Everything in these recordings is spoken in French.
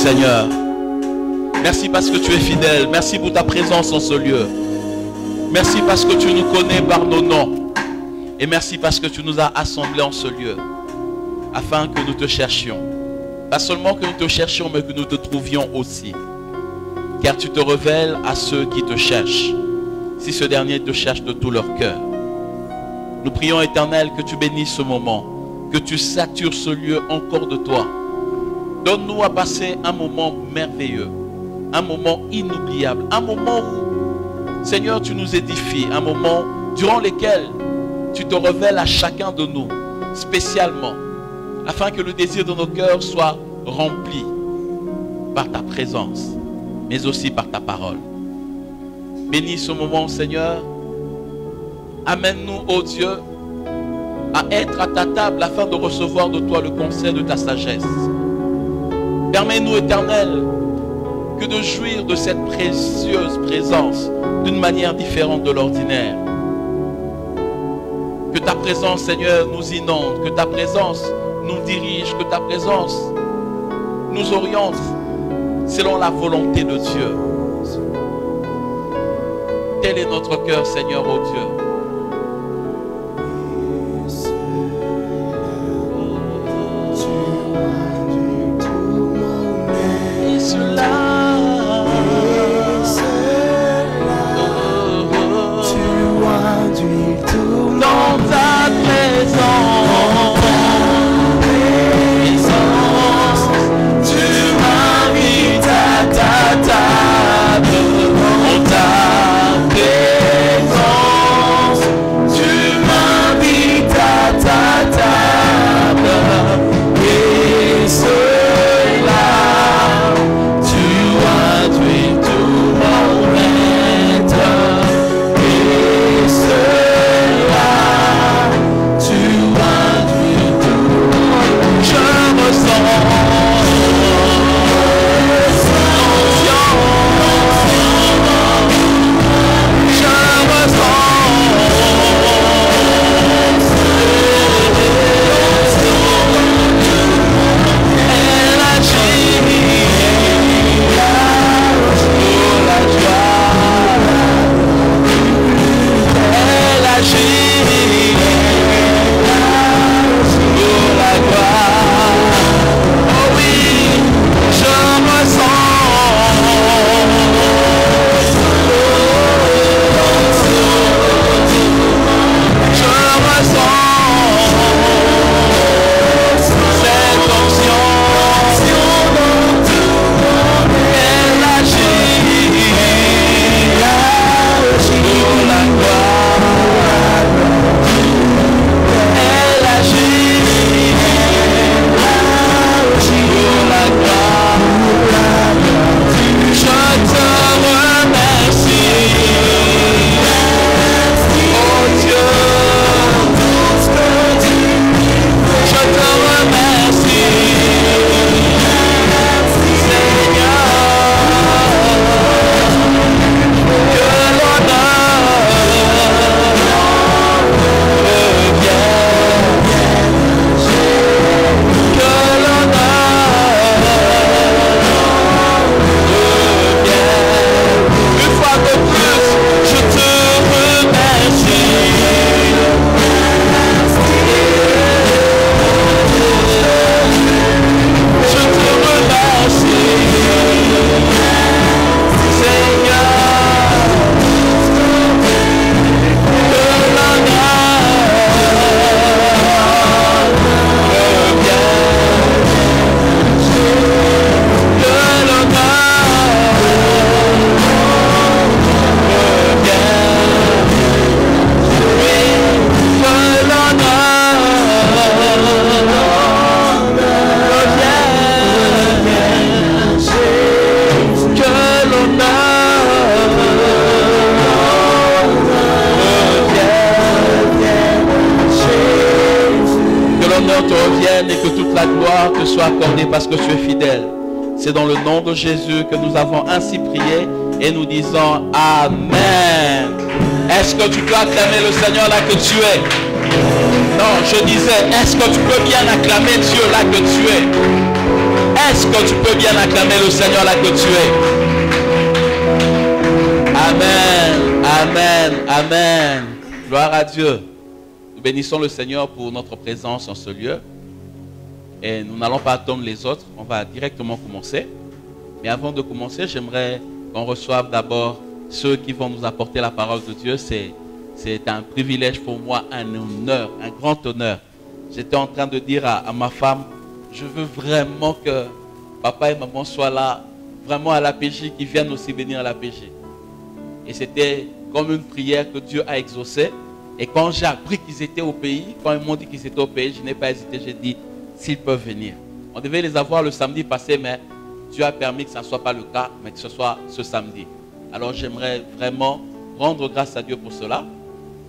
Seigneur. Merci parce que tu es fidèle. Merci pour ta présence en ce lieu. Merci parce que tu nous connais par nos noms. Et merci parce que tu nous as assemblés en ce lieu. Afin que nous te cherchions. Pas seulement que nous te cherchions, mais que nous te trouvions aussi. Car tu te révèles à ceux qui te cherchent. Si ce dernier te cherche de tout leur cœur. Nous prions, Éternel, que tu bénisses ce moment. Que tu satures ce lieu encore de toi. Donne-nous à passer un moment merveilleux, un moment inoubliable, un moment où, Seigneur, tu nous édifies, un moment durant lequel tu te révèles à chacun de nous, spécialement, afin que le désir de nos cœurs soit rempli par ta présence, mais aussi par ta parole. Bénis ce moment, Seigneur. Amène-nous, ô Dieu, à être à ta table afin de recevoir de toi le conseil de ta sagesse. Permets-nous, Éternel, que de jouir de cette précieuse présence d'une manière différente de l'ordinaire. Que ta présence, Seigneur, nous inonde, que ta présence nous dirige, que ta présence nous oriente selon la volonté de Dieu. Tel est notre cœur, Seigneur, ô Dieu. et que toute la gloire te soit accordée parce que tu es fidèle. C'est dans le nom de Jésus que nous avons ainsi prié et nous disons Amen. Est-ce que tu peux acclamer le Seigneur là que tu es? Non, je disais, est-ce que tu peux bien acclamer Dieu là que tu es? Est-ce que tu peux bien acclamer le Seigneur là que tu es? Amen, amen, amen. Gloire à Dieu. Nous bénissons le Seigneur pour notre présence en ce lieu. Et nous n'allons pas attendre les autres, on va directement commencer. Mais avant de commencer, j'aimerais qu'on reçoive d'abord ceux qui vont nous apporter la parole de Dieu. C'est un privilège pour moi, un honneur, un grand honneur. J'étais en train de dire à ma femme, je veux vraiment que papa et maman soient là, vraiment à l'APJ, qui viennent aussi venir à l'APJ. Et c'était comme une prière que Dieu a exaucée. Et quand j'ai appris qu'ils étaient au pays, quand ils m'ont dit qu'ils étaient au pays, je n'ai pas hésité, j'ai dit, s'ils peuvent venir. On devait les avoir le samedi passé, mais Dieu a permis que ça ne soit pas le cas, mais que ce soit ce samedi. Alors j'aimerais vraiment rendre grâce à Dieu pour cela.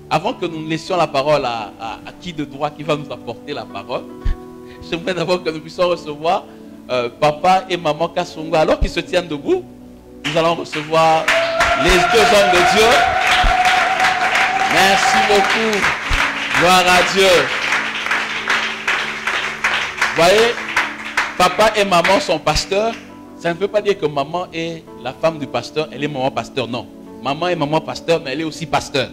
Avant que nous laissions la parole à qui de droit qui va nous apporter la parole, j'aimerais d'abord que nous puissions recevoir papa et maman Kassongo. Alors qu'ils se tiennent debout, nous allons recevoir les deux hommes de Dieu. Merci beaucoup. Gloire à Dieu. Vous voyez, papa et maman sont pasteurs. Ça ne veut pas dire que maman est la femme du pasteur, elle est maman pasteur. Non. Maman est maman pasteur, mais elle est aussi pasteur.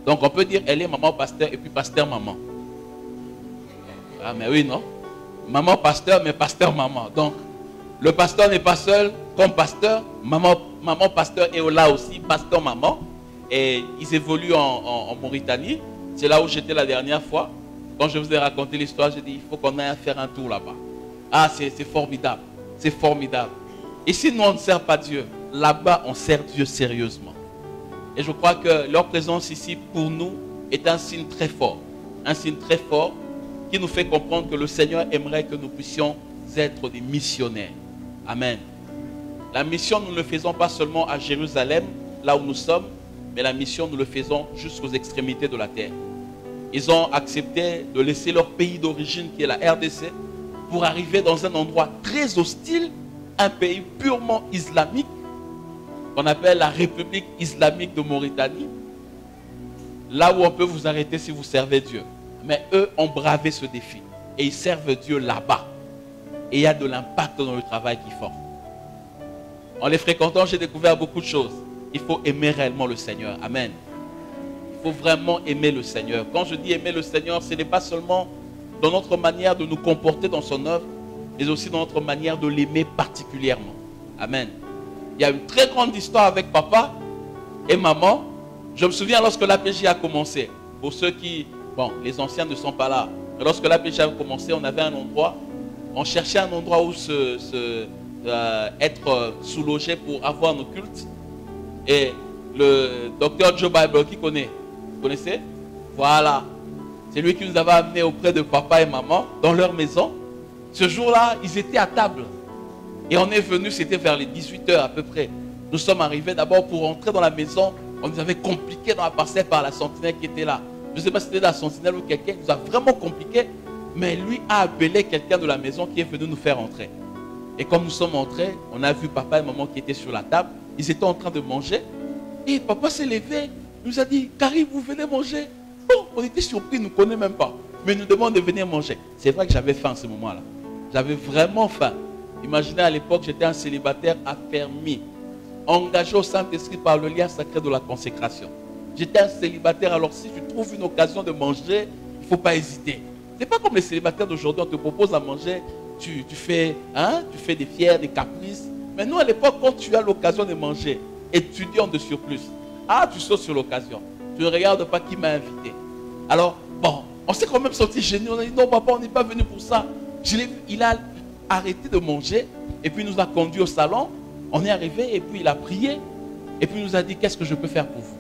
Donc on peut dire elle est maman pasteur et puis pasteur maman. Ah mais oui, non? Maman pasteur, mais pasteur maman. Donc le pasteur n'est pas seul comme pasteur. Maman pasteur est là aussi, pasteur maman. Et ils évoluent en Mauritanie. C'est là où j'étais la dernière fois. Quand je vous ai raconté l'histoire, j'ai dit, il faut qu'on aille faire un tour là-bas. Ah, c'est formidable. C'est formidable. Ici, nous, on ne sert pas Dieu. Là-bas, on sert Dieu sérieusement. Et je crois que leur présence ici, pour nous, est un signe très fort. Un signe très fort qui nous fait comprendre que le Seigneur aimerait que nous puissions être des missionnaires. Amen. La mission, nous ne le faisons pas seulement à Jérusalem, là où nous sommes, mais la mission, nous le faisons jusqu'aux extrémités de la terre. Ils ont accepté de laisser leur pays d'origine, qui est la RDC, pour arriver dans un endroit très hostile, un pays purement islamique, qu'on appelle la République islamique de Mauritanie, là où on peut vous arrêter si vous servez Dieu. Mais eux ont bravé ce défi et ils servent Dieu là-bas. Et il y a de l'impact dans le travail qu'ils font. En les fréquentant, j'ai découvert beaucoup de choses. Il faut aimer réellement le Seigneur. Amen. Il faut vraiment aimer le Seigneur. Quand je dis aimer le Seigneur, ce n'est pas seulement dans notre manière de nous comporter dans son œuvre, mais aussi dans notre manière de l'aimer particulièrement. Amen. Il y a une très grande histoire avec papa et maman. Je me souviens lorsque l'APJ a commencé. Pour ceux qui, bon, les anciens ne sont pas là. Mais lorsque l'APJ a commencé, on avait un endroit. On cherchait un endroit où être sous-logé pour avoir nos cultes. Et le docteur Joe Bible, qui connaît? Vous connaissez? Voilà. C'est lui qui nous avait amenés auprès de papa et maman dans leur maison. Ce jour-là, ils étaient à table. Et on est venu, c'était vers les 18 h à peu près. Nous sommes arrivés d'abord pour rentrer dans la maison. On nous avait compliqué dans la parcelle par la sentinelle qui était là. Je ne sais pas si c'était la sentinelle ou quelqu'un qui nous a vraiment compliqué. Mais lui a appelé quelqu'un de la maison qui est venu nous faire entrer. Et comme nous sommes entrés, on a vu papa et maman qui étaient sur la table. Ils étaient en train de manger. Et papa s'est levé. Il nous a dit, Karim, vous venez manger. Bon, on était surpris, il ne nous connaît même pas. Mais il nous demande de venir manger. C'est vrai que j'avais faim à ce moment-là. J'avais vraiment faim. Imaginez, à l'époque, j'étais un célibataire affermi, engagé au Saint-Esprit par le lien sacré de la consécration. J'étais un célibataire, alors si tu trouves une occasion de manger, il ne faut pas hésiter. Ce n'est pas comme les célibataires d'aujourd'hui, on te propose à manger, tu fais des fiers, des caprices. Mais nous, à l'époque, quand tu as l'occasion de manger, étudiant de surplus, tu sautes sur l'occasion. Tu ne regardes pas qui m'a invité. Alors, bon, on s'est quand même senti gêné. On a dit, non, papa, on n'est pas venu pour ça. Il a arrêté de manger et puis il nous a conduits au salon. On est arrivé et puis il a prié et puis il nous a dit, qu'est-ce que je peux faire pour vous?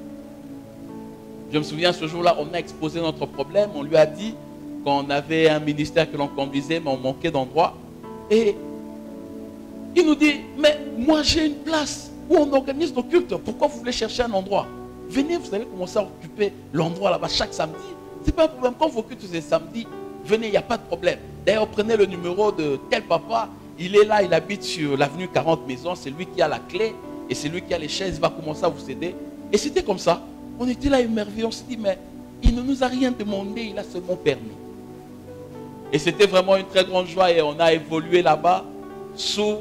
Je me souviens, ce jour-là, on a exposé notre problème. On lui a dit qu'on avait un ministère que l'on conduisait, mais on manquait d'endroit. Et il nous dit, mais moi j'ai une place où on organise nos cultes. Pourquoi vous voulez chercher un endroit? Venez, vous allez commencer à occuper l'endroit là-bas chaque samedi. Ce n'est pas un problème. Quand vos cultes c'est samedi, venez, il n'y a pas de problème. D'ailleurs, prenez le numéro de tel papa, il est là, il habite sur l'avenue 40 Maisons, c'est lui qui a la clé, et c'est lui qui a les chaises, il va commencer à vous aider. Et c'était comme ça. On était là émerveillés, on s'est dit, mais il ne nous a rien demandé, il a seulement permis. Et c'était vraiment une très grande joie et on a évolué là-bas sous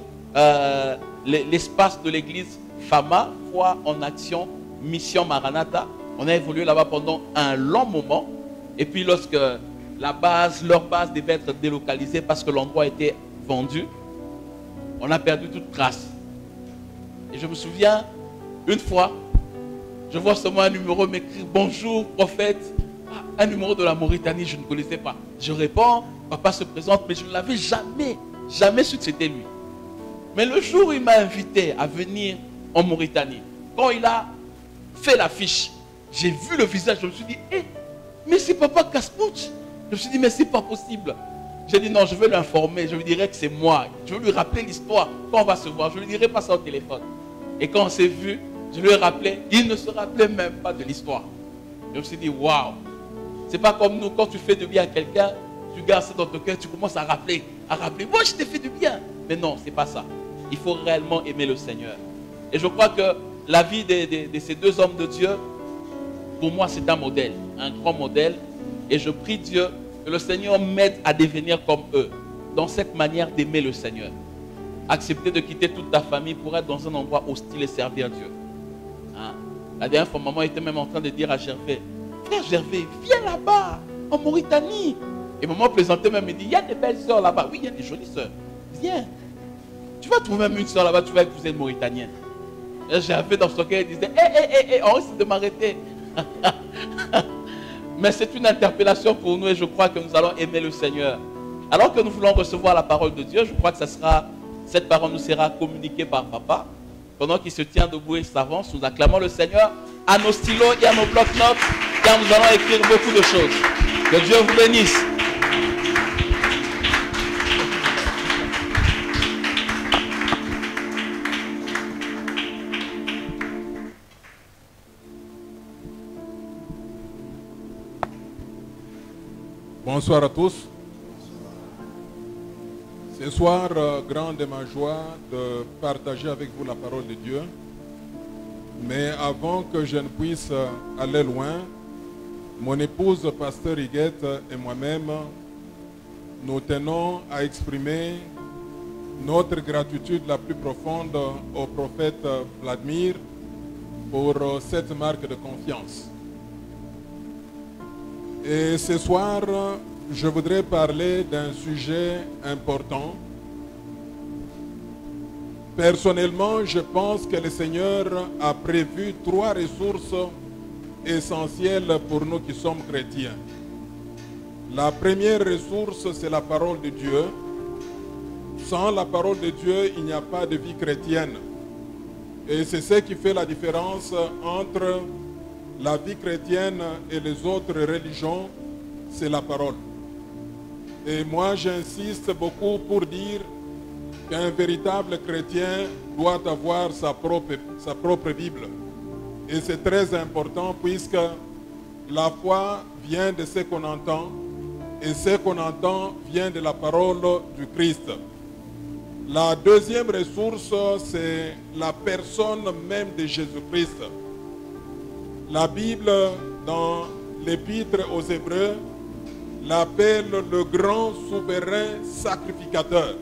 l'espace de l'église Fama, Foi en Action, Mission Maranatha. On a évolué là-bas pendant un long moment. Et puis lorsque leur base devait être délocalisée parce que l'endroit était vendu, on a perdu toute trace. Et je me souviens, une fois, je vois seulement un numéro m'écrire « Bonjour, prophète ». Un numéro de la Mauritanie, je ne connaissais pas. Je réponds, papa se présente, mais je ne l'avais jamais su que c'était lui. Mais le jour où il m'a invité à venir en Mauritanie, quand il a fait l'affiche, j'ai vu le visage, je me suis dit, mais c'est papa Kaspouch. Je me suis dit, mais c'est pas possible. J'ai dit, non, je vais l'informer, je lui dirai que c'est moi. Je vais lui rappeler l'histoire. Quand on va se voir, je lui dirai pas ça au téléphone. Et quand on s'est vu, je lui ai rappelé, il ne se rappelait même pas de l'histoire. Je me suis dit, waouh. C'est pas comme nous, quand tu fais du bien à quelqu'un, tu gardes ça dans ton cœur, tu commences à rappeler. Moi, je t'ai fait du bien. Mais non, c'est pas ça. Il faut réellement aimer le Seigneur. Et je crois que la vie de ces deux hommes de Dieu, pour moi, c'est un modèle, un grand modèle. Et je prie Dieu que le Seigneur m'aide à devenir comme eux, dans cette manière d'aimer le Seigneur. Accepter de quitter toute ta famille pour être dans un endroit hostile et servir Dieu. Hein? La dernière fois, maman était même en train de dire à Gervais, frère Gervais, viens là-bas, en Mauritanie. Et maman plaisantait même, elle dit, il y a des belles sœurs là-bas. Oui, il y a des jolies sœurs. Viens. Tu vas trouver même une sœur là-bas, tu vas épouser une Mauritanienne. Et Gervais dans son cœur, il disait, on risque de m'arrêter. Mais c'est une interpellation pour nous et je crois que nous allons aimer le Seigneur. Alors que nous voulons recevoir la parole de Dieu, je crois que cette parole nous sera communiquée par papa. Pendant qu'il se tient debout et s'avance, nous acclamons le Seigneur à nos stylos et à nos blocs-notes, car nous allons écrire beaucoup de choses. Que Dieu vous bénisse. Bonsoir à tous. Ce soir, grande est ma joie de partager avec vous la parole de Dieu. Mais avant que je ne puisse aller loin, mon épouse, pasteur Higuette, et moi-même, nous tenons à exprimer notre gratitude la plus profonde au prophète Vladimir pour cette marque de confiance. Et ce soir, je voudrais parler d'un sujet important. Personnellement, je pense que le Seigneur a prévu 3 ressources essentielles pour nous qui sommes chrétiens. La première ressource, c'est la parole de Dieu. Sans la parole de Dieu, il n'y a pas de vie chrétienne. Et c'est ce qui fait la différence entre la vie chrétienne et les autres religions, c'est la parole. Et moi, j'insiste beaucoup pour dire qu'un véritable chrétien doit avoir sa propre Bible. Et c'est très important puisque la foi vient de ce qu'on entend et ce qu'on entend vient de la parole du Christ. La deuxième ressource, c'est la personne même de Jésus-Christ. La Bible, dans l'Épître aux Hébreux, l'appelle le grand souverain sacrificateur.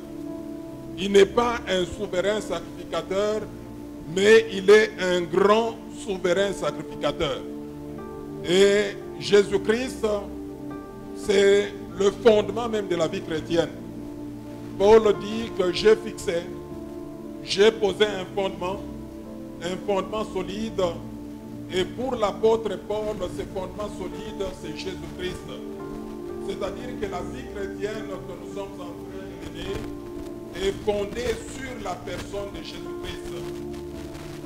Il n'est pas un souverain sacrificateur, mais il est un grand souverain sacrificateur. Et Jésus-Christ, c'est le fondement même de la vie chrétienne. Paul dit que j'ai posé un fondement solide. Et pour l'apôtre Paul, ce fondement solide, c'est Jésus-Christ. C'est-à-dire que la vie chrétienne que nous sommes en train de mener est fondée sur la personne de Jésus-Christ.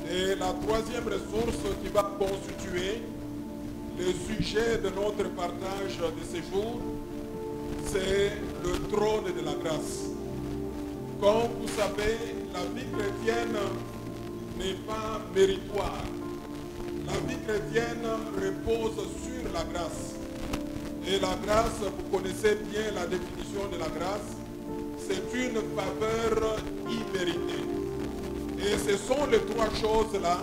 Et la troisième ressource qui va constituer le sujet de notre partage de ce jour, c'est le trône de la grâce. Comme vous savez, la vie chrétienne n'est pas méritoire. La vie chrétienne repose sur la grâce. Et la grâce, vous connaissez bien la définition de la grâce, c'est une faveur imméritée. Et ce sont les trois choses-là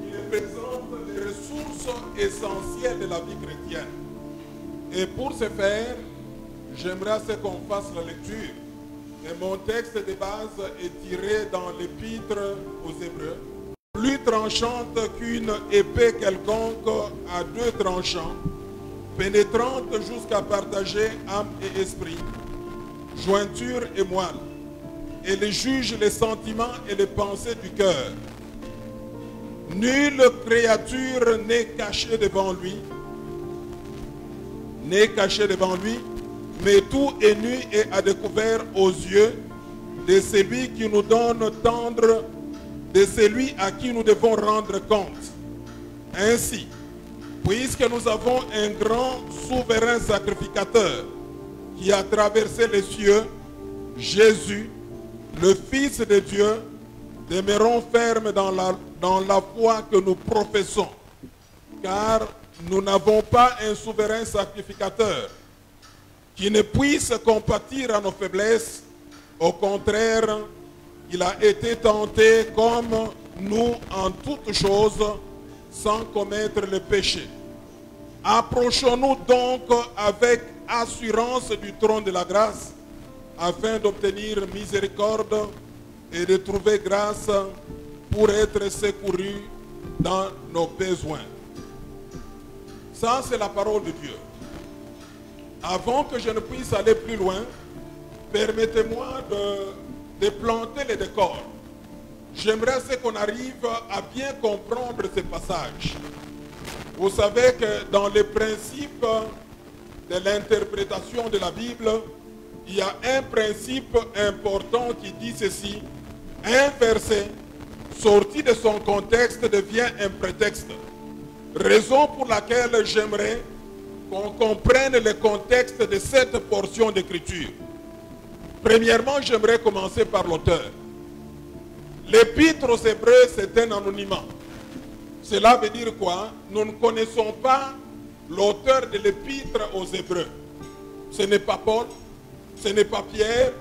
qui représentent les ressources essentielles de la vie chrétienne. Et pour ce faire, j'aimerais qu'on fasse la lecture. Et mon texte de base est tiré dans l'épître aux Hébreux. Plus tranchante qu'une épée quelconque à deux tranchants, pénétrante jusqu'à partager âme et esprit, jointure et moelle. Elle juge les sentiments et les pensées du cœur. Nulle créature n'est cachée devant lui, mais tout est nu et à découvert aux yeux de celui qui nous donne tendre, de celui à qui nous devons rendre compte. Ainsi, puisque nous avons un grand souverain sacrificateur qui a traversé les cieux, Jésus, le Fils de Dieu, demeurons fermes dans la foi que nous professons, car nous n'avons pas un souverain sacrificateur qui ne puisse compatir à nos faiblesses. Au contraire, il a été tenté comme nous en toutes choses, sans commettre le péché. Approchons-nous donc avec assurance du trône de la grâce, afin d'obtenir miséricorde et de trouver grâce pour être secourus dans nos besoins. Ça, c'est la parole de Dieu. Avant que je ne puisse aller plus loin, permettez-moi de planter les décors. J'aimerais qu'on arrive à bien comprendre ce passage. Vous savez que dans les principes de l'interprétation de la Bible, il y a un principe important qui dit ceci: un verset sorti de son contexte devient un prétexte. Raison pour laquelle j'aimerais qu'on comprenne le contexte de cette portion d'écriture. Premièrement, j'aimerais commencer par l'auteur. L'épître aux Hébreux, c'est un anonymat. Cela veut dire quoi? Nous ne connaissons pas l'auteur de l'épître aux Hébreux. Ce n'est pas Paul, ce n'est pas Pierre,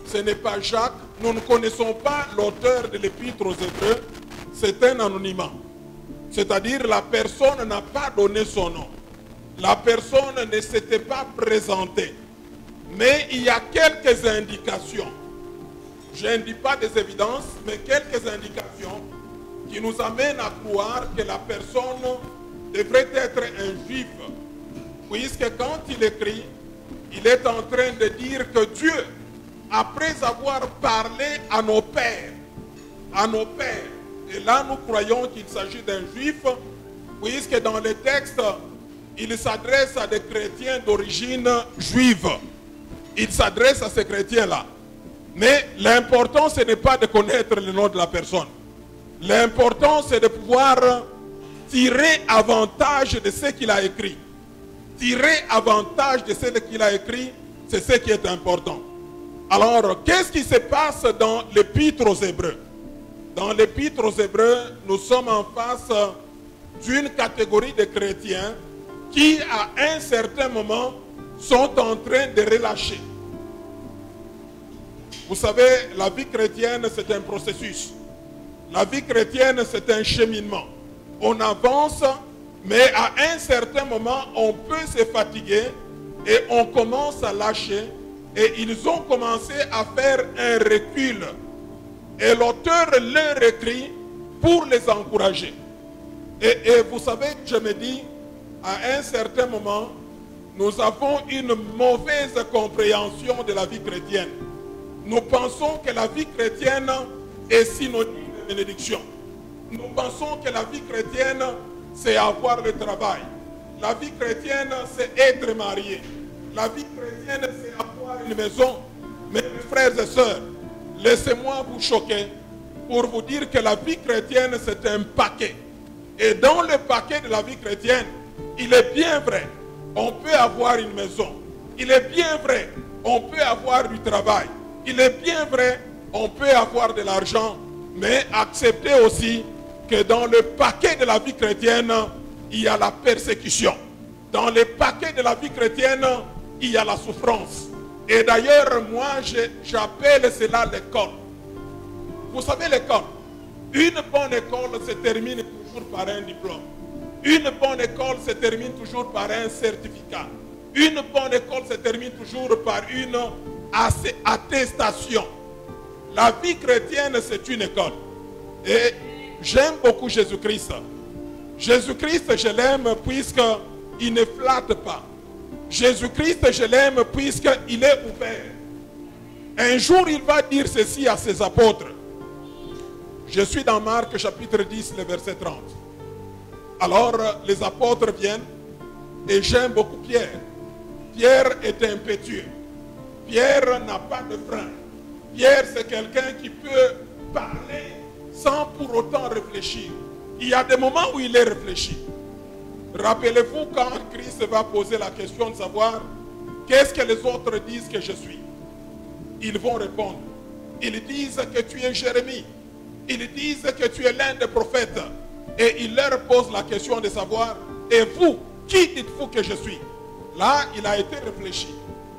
ce n'est pas Jacques. Nous ne connaissons pas l'auteur de l'épître aux Hébreux. C'est un anonymat. C'est-à-dire la personne n'a pas donné son nom. La personne ne s'était pas présentée. Mais il y a quelques indications. Je ne dis pas des évidences, mais quelques indications qui nous amènent à croire que la personne devrait être un juif. Puisque quand il écrit, il est en train de dire que Dieu, après avoir parlé à nos pères, et là nous croyons qu'il s'agit d'un juif, puisque dans les textes, il s'adresse à des chrétiens d'origine juive. Il s'adresse à ces chrétiens-là. Mais l'important, ce n'est pas de connaître le nom de la personne. L'important, c'est de pouvoir tirer avantage de ce qu'il a écrit. Tirer avantage de ce qu'il a écrit, c'est ce qui est important. Alors, qu'est-ce qui se passe dans l'épître aux Hébreux? Dans l'épître aux Hébreux, nous sommes en face d'une catégorie de chrétiens qui, à un certain moment, sont en train de relâcher. Vous savez, la vie chrétienne, c'est un processus. La vie chrétienne, c'est un cheminement. On avance, mais à un certain moment, on peut se fatiguer et on commence à lâcher. Et ils ont commencé à faire un recul. Et l'auteur leur écrit pour les encourager. Et vous savez, je me dis, à un certain moment, nous avons une mauvaise compréhension de la vie chrétienne. Nous pensons que la vie chrétienne est synonyme de bénédiction. Nous pensons que la vie chrétienne, c'est avoir le travail. La vie chrétienne, c'est être marié. La vie chrétienne, c'est avoir une maison. Mais mes frères et sœurs, laissez-moi vous choquer pour vous dire que la vie chrétienne, c'est un paquet. Et dans le paquet de la vie chrétienne, il est bien vrai, on peut avoir une maison. Il est bien vrai, on peut avoir du travail. Il est bien vrai, on peut avoir de l'argent. Mais acceptez aussi que dans le paquet de la vie chrétienne, il y a la persécution. Dans les paquets de la vie chrétienne, il y a la souffrance. Et d'ailleurs, moi, j'appelle cela l'école. Vous savez l'école? Une bonne école se termine toujours par un diplôme. Une bonne école se termine toujours par un certificat. Une bonne école se termine toujours par une attestation. La vie chrétienne, c'est une école. Et j'aime beaucoup Jésus-Christ. Jésus-Christ, je l'aime puisqu'il ne flatte pas. Jésus-Christ, je l'aime puisqu'il est ouvert. Un jour, il va dire ceci à ses apôtres. Je suis dans Marc chapitre 10, le verset 30. Alors, les apôtres viennent et j'aime beaucoup Pierre. Pierre est impétueux. Pierre n'a pas de frein. Pierre, c'est quelqu'un qui peut parler sans pour autant réfléchir. Il y a des moments où il est réfléchi. Rappelez-vous quand Christ va poser la question de savoir qu'est-ce que les autres disent que je suis. Ils vont répondre. Ils disent que tu es Jérémie. Ils disent que tu es l'un des prophètes. Et il leur pose la question de savoir, et vous, qui dites-vous que je suis? Là, il a été réfléchi.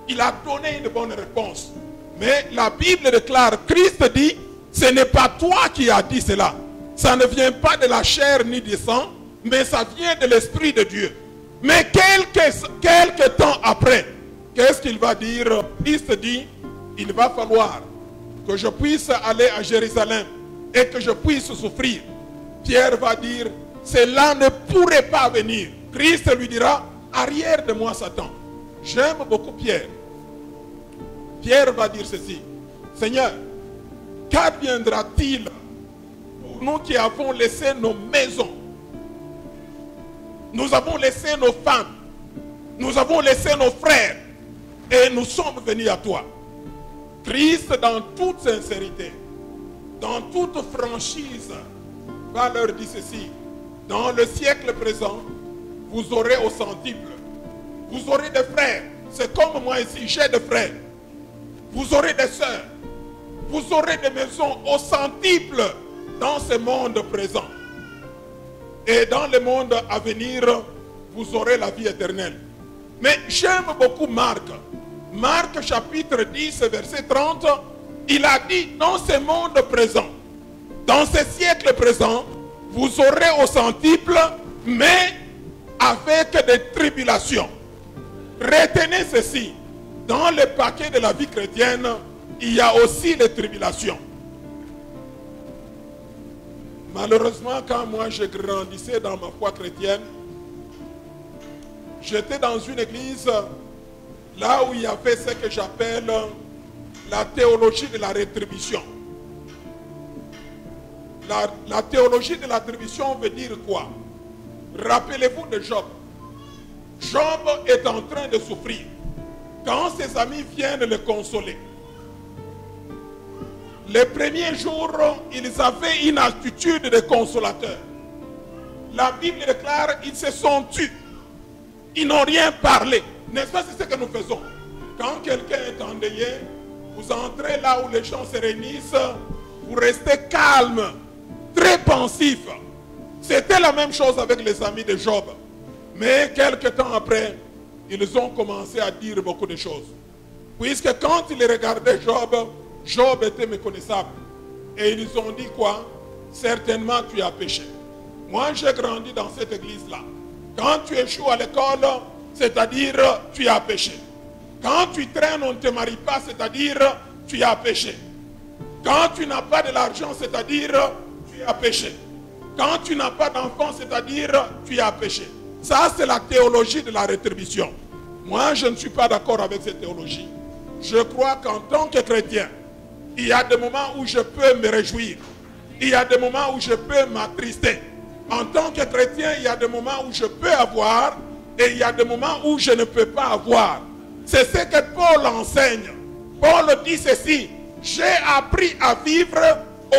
Il a donné une bonne réponse. Mais la Bible déclare, Christ dit, ce n'est pas toi qui as dit cela. Ça ne vient pas de la chair ni du sang, mais ça vient de l'Esprit de Dieu. Mais quelques temps après, qu'est-ce qu'il va dire? Christ dit, il va falloir que je puisse aller à Jérusalem et que je puisse souffrir. Pierre va dire, cela ne pourrait pas venir. Christ lui dira, arrière de moi Satan. J'aime beaucoup Pierre. Pierre va dire ceci, Seigneur, qu'adviendra-t-il pour nous qui avons laissé nos maisons? Nous avons laissé nos femmes, nous avons laissé nos frères et nous sommes venus à toi. Christ, dans toute sincérité, dans toute franchise, va leur dire ceci. Dans le siècle présent, vous aurez au centuple. Vous aurez des frères. C'est comme moi ici, j'ai des frères. Vous aurez des sœurs. Vous aurez des maisons au centuple dans ce monde présent. Et dans le monde à venir, vous aurez la vie éternelle. Mais j'aime beaucoup Marc. Marc chapitre 10, verset 30, il a dit, dans ce monde présent, dans ce siècle présent, vous aurez au centuple, mais avec des tribulations. Retenez ceci, dans le paquet de la vie chrétienne, il y a aussi les tribulations. Malheureusement, quand moi je grandissais dans ma foi chrétienne, j'étais dans une église là où il y avait ce que j'appelle la théologie de la rétribution. La théologie de la rétribution veut dire quoi? Rappelez-vous de Job. Job est en train de souffrir. Quand ses amis viennent le consoler, les premiers jours, ils avaient une attitude de consolateur. La Bible déclare qu'ils se sont tus. Ils n'ont rien parlé. N'est-ce pas, c'est ce que nous faisons? Quand quelqu'un est endeuillé, vous entrez là où les gens se réunissent, vous restez calme, très pensif. C'était la même chose avec les amis de Job. Mais quelques temps après, ils ont commencé à dire beaucoup de choses. Puisque quand ils regardaient Job, Job était méconnaissable. Et ils ont dit quoi? Certainement tu as péché. Moi j'ai grandi dans cette église-là. Quand tu échoues à l'école, c'est-à-dire tu as péché. Quand tu traînes, on ne te marie pas, c'est-à-dire tu as péché. Quand tu n'as pas de l'argent, c'est-à-dire tu as péché. Quand tu n'as pas d'enfant, c'est-à-dire tu as péché. Ça, c'est la théologie de la rétribution. Moi, je ne suis pas d'accord avec cette théologie. Je crois qu'en tant que chrétien, il y a des moments où je peux me réjouir. Il y a des moments où je peux m'attrister. En tant que chrétien, il y a des moments où je peux avoir et il y a des moments où je ne peux pas avoir. C'est ce que Paul enseigne. Paul dit ceci: j'ai appris à vivre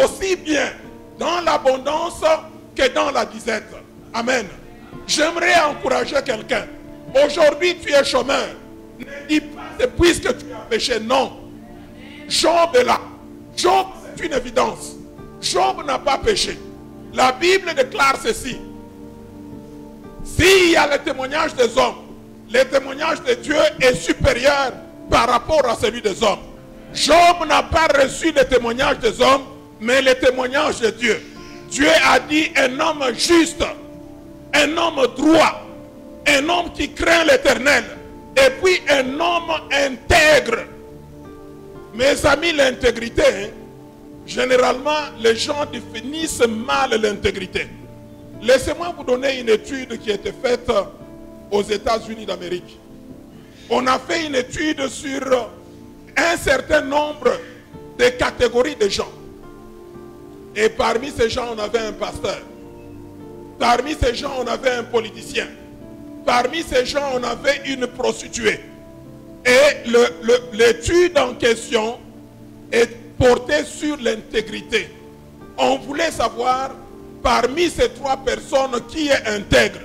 aussi bien dans l'abondance que dans la disette. Amen. J'aimerais encourager quelqu'un. Aujourd'hui, tu es chômeur. Ne dis pas c'est puisque tu as péché. Non. Job est là. Job, c'est une évidence. Job n'a pas péché. La Bible déclare ceci. S'il y a le témoignage des hommes, le témoignage de Dieu est supérieur par rapport à celui des hommes. Job n'a pas reçu le témoignage des hommes, mais le témoignage de Dieu. Dieu a dit un homme juste, un homme droit, un homme qui craint l'Éternel, et puis un homme intègre. Mes amis, l'intégrité, généralement, les gens définissent mal l'intégrité. Laissez-moi vous donner une étude qui a été faite aux États-Unis d'Amérique. On a fait une étude sur un certain nombre de catégories de gens. Et parmi ces gens, on avait un pasteur. Parmi ces gens, on avait un politicien. Parmi ces gens, on avait une prostituée. Et l'étude en question est portée sur l'intégrité. On voulait savoir, parmi ces trois personnes, qui est intègre.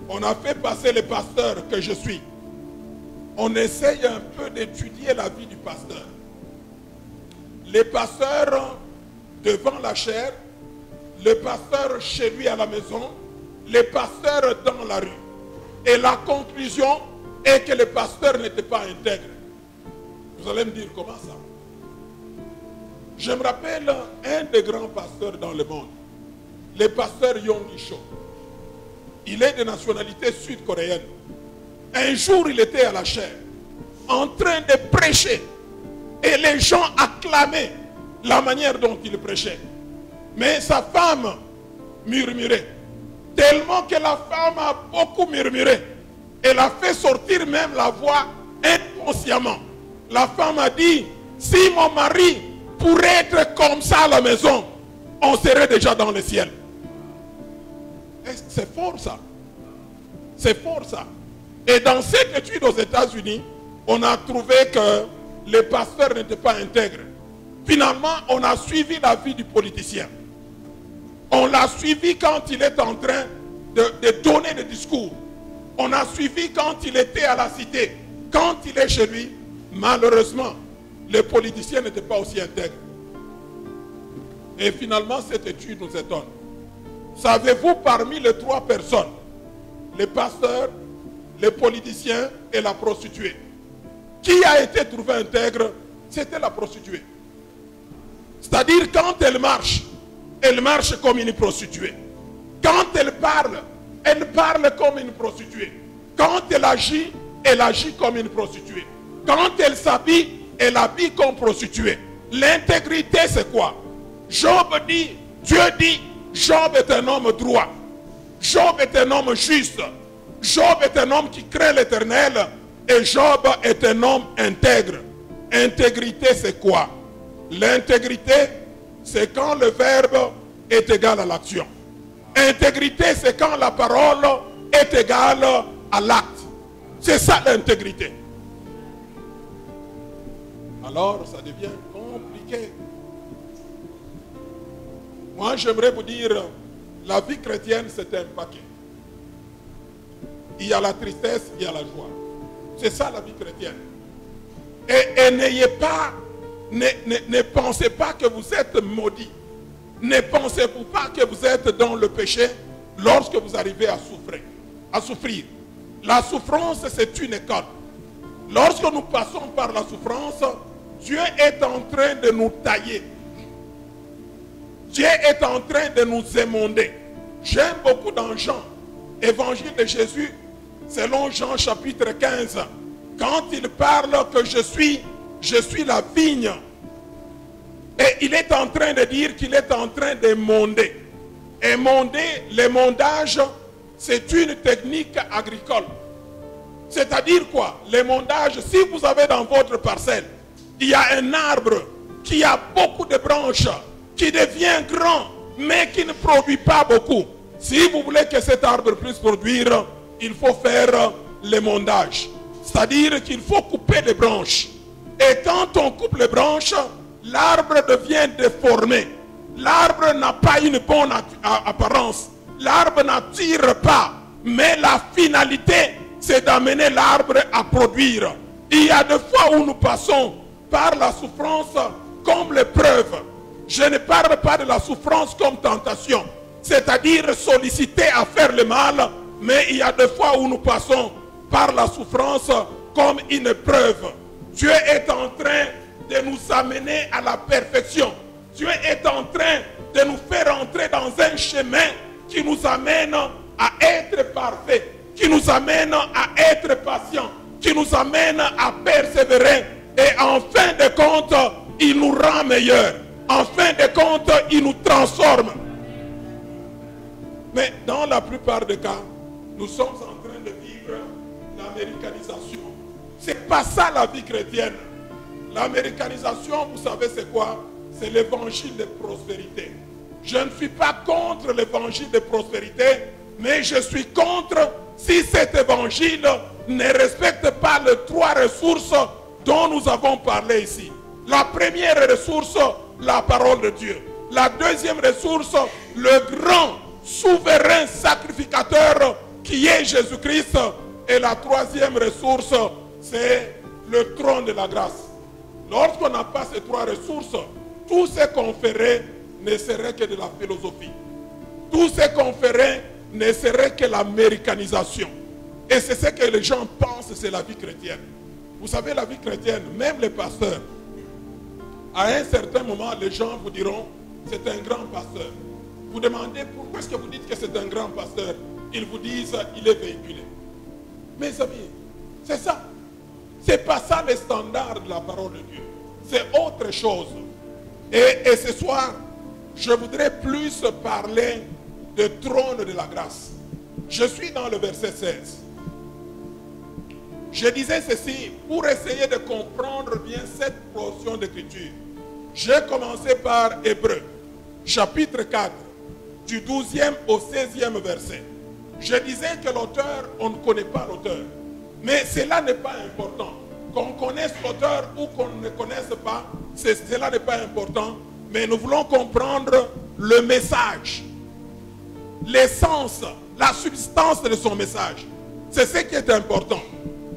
On a fait passer le pasteur que je suis. On essaye un peu d'étudier la vie du pasteur. Les pasteurs devant la chair, le pasteur chez lui à la maison, les pasteurs dans la rue. Et la conclusion est que le pasteur n'était pas intègre. Vous allez me dire comment ça? Je me rappelle un des grands pasteurs dans le monde, le pasteur Yonggi Cho. Il est de nationalité sud-coréenne. Un jour, il était à la chair, en train de prêcher. Et les gens acclamaient la manière dont il prêchait. Mais sa femme murmurait. Tellement que la femme a beaucoup murmuré. Elle a fait sortir même la voix inconsciemment. La femme a dit, si mon mari pourrait être comme ça à la maison, on serait déjà dans le ciel. C'est fort ça. C'est fort ça. Et dans cette étude aux États-Unis, on a trouvé que les pasteurs n'étaient pas intègres. Finalement, on a suivi la vie du politicien. On l'a suivi quand il est en train de donner des discours. On a suivi quand il était à la cité. Quand il est chez lui, malheureusement, les politiciens n'étaient pas aussi intègres. Et finalement, cette étude nous étonne. Savez-vous, parmi les trois personnes, les pasteurs, les politiciens et la prostituée, qui a été trouvé intègre? C'était la prostituée. C'est-à-dire, quand elle marche comme une prostituée. Quand elle parle comme une prostituée. Quand elle agit comme une prostituée. Quand elle habille comme prostituée. L'intégrité, c'est quoi? Job dit, Dieu dit, Job est un homme droit. Job est un homme juste. Job est un homme qui craint l'Éternel. Et Job est un homme intègre. Intégrité, c'est quoi? L'intégrité, c'est quand le verbe est égal à l'action. Intégrité, c'est quand la parole est égale à l'acte. C'est ça l'intégrité. Alors, ça devient compliqué. Moi, j'aimerais vous dire, la vie chrétienne, c'est un paquet. Il y a la tristesse, il y a la joie. C'est ça la vie chrétienne. Et n'ayez pas, ne pensez pas que vous êtes maudit. Ne pensez-vous pas que vous êtes dans le péché lorsque vous arrivez à souffrir. La souffrance, c'est une école. Lorsque nous passons par la souffrance, Dieu est en train de nous tailler. Dieu est en train de nous émonder. J'aime beaucoup dans Jean, évangile de Jésus, selon Jean chapitre 15, quand il parle que je suis la vigne. Et il est en train de dire qu'il est en train d'émonder. Émonder, l'émondage, c'est une technique agricole. C'est-à-dire quoi? L'émondage, si vous avez dans votre parcelle, il y a un arbre qui a beaucoup de branches, qui devient grand, mais qui ne produit pas beaucoup. Si vous voulez que cet arbre puisse produire, il faut faire l'émondage. C'est-à-dire qu'il faut couper les branches. Et quand on coupe les branches, l'arbre devient déformé. L'arbre n'a pas une bonne apparence. L'arbre n'attire pas. Mais la finalité, c'est d'amener l'arbre à produire. Il y a des fois où nous passons par la souffrance comme l'épreuve. Je ne parle pas de la souffrance comme tentation. C'est-à-dire solliciter à faire le mal. Mais il y a des fois où nous passons par la souffrance comme une épreuve. Dieu est en train de nous amener à la perfection. Dieu est en train de nous faire entrer dans un chemin qui nous amène à être parfait, qui nous amène à être patient, qui nous amène à persévérer. Et en fin de compte, il nous rend meilleurs. En fin de compte, il nous transforme. Mais dans la plupart des cas, nous sommes en train de vivre l'américanisation. C'est pas ça la vie chrétienne. L'américanisation, vous savez c'est quoi? C'est l'évangile de prospérité. Je ne suis pas contre l'évangile de prospérité, mais je suis contre si cet évangile ne respecte pas les trois ressources dont nous avons parlé ici. La première ressource, la parole de Dieu. La deuxième ressource, le grand souverain sacrificateur qui est Jésus-Christ. Et la troisième ressource, c'est le trône de la grâce. Lorsqu'on n'a pas ces trois ressources, tout ce qu'on ferait ne serait que de la philosophie. Tout ce qu'on ferait ne serait que l'américanisation. Et c'est ce que les gens pensent, c'est la vie chrétienne. Vous savez, la vie chrétienne, même les pasteurs, à un certain moment, les gens vous diront, c'est un grand pasteur. Vous demandez, pourquoi est-ce que vous dites que c'est un grand pasteur? Ils vous disent, il est véhiculé. Mes amis, c'est ça. C'est pas ça le standard de la parole de Dieu. C'est autre chose. Et ce soir, je voudrais plus parler du trône de la grâce. Je suis dans le verset 16. Je disais ceci pour essayer de comprendre bien cette portion d'écriture. J'ai commencé par Hébreux, chapitre 4, du 12e au 16e verset. Je disais que l'auteur, on ne connaît pas l'auteur. Mais cela n'est pas important. Qu'on connaisse l'auteur ou qu'on ne connaisse pas, cela n'est pas important. Mais nous voulons comprendre le message, l'essence, la substance de son message. C'est ce qui est important.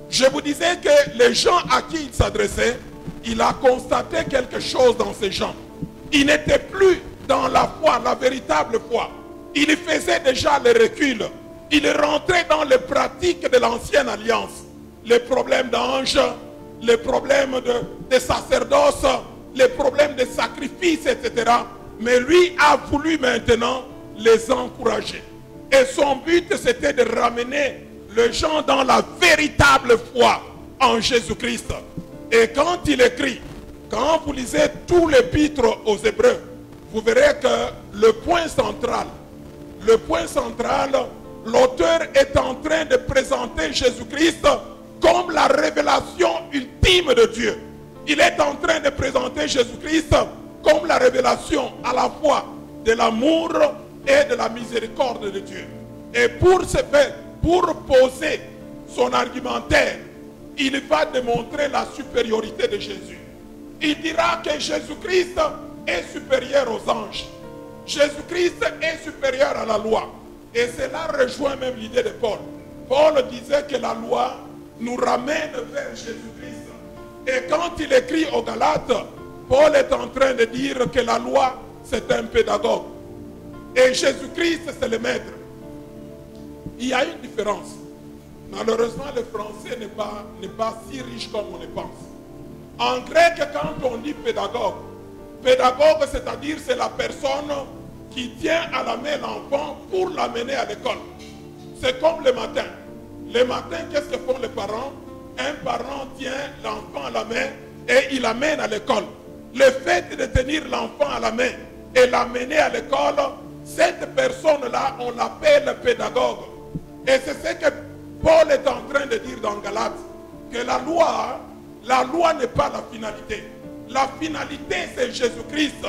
Je vous disais que les gens à qui il s'adressait, il a constaté quelque chose dans ces gens. Il n'était plus dans la foi, la véritable foi. Il faisait déjà le recul. Il rentrait dans les pratiques de l'ancienne alliance. Les problèmes d'anges, les problèmes de sacerdoce, les problèmes de sacrifice, etc. Mais lui a voulu maintenant les encourager. Et son but, c'était de ramener les gens dans la véritable foi en Jésus-Christ. Et quand il écrit, quand vous lisez tout l'épître aux Hébreux, vous verrez que le point central, l'auteur est en train de présenter Jésus-Christ comme la révélation ultime de Dieu. Il est en train de présenter Jésus-Christ comme la révélation à la fois de l'amour et de la miséricorde de Dieu. Et pour ce fait, pour poser son argumentaire, il va démontrer la supériorité de Jésus. Il dira que Jésus-Christ est supérieur aux anges. Jésus-Christ est supérieur à la loi. Et cela rejoint même l'idée de Paul. Paul disait que la loi nous ramène vers Jésus-Christ. Et quand il écrit aux Galates, Paul est en train de dire que la loi, c'est un pédagogue. Et Jésus-Christ, c'est le maître. Il y a une différence. Malheureusement, le français n'est pas si riche comme on le pense. En grec, quand on dit pédagogue, pédagogue, c'est-à-dire c'est la personne qui tient à la main l'enfant pour l'amener à l'école. C'est comme le matin. Le matin, qu'est-ce que font les parents? Un parent tient l'enfant à la main et il l'amène à l'école. Le fait de tenir l'enfant à la main et l'amener à l'école, cette personne-là, on l'appelle pédagogue. Et c'est ce que Paul est en train de dire dans Galates, que la loi n'est pas la finalité. La finalité, c'est Jésus-Christ.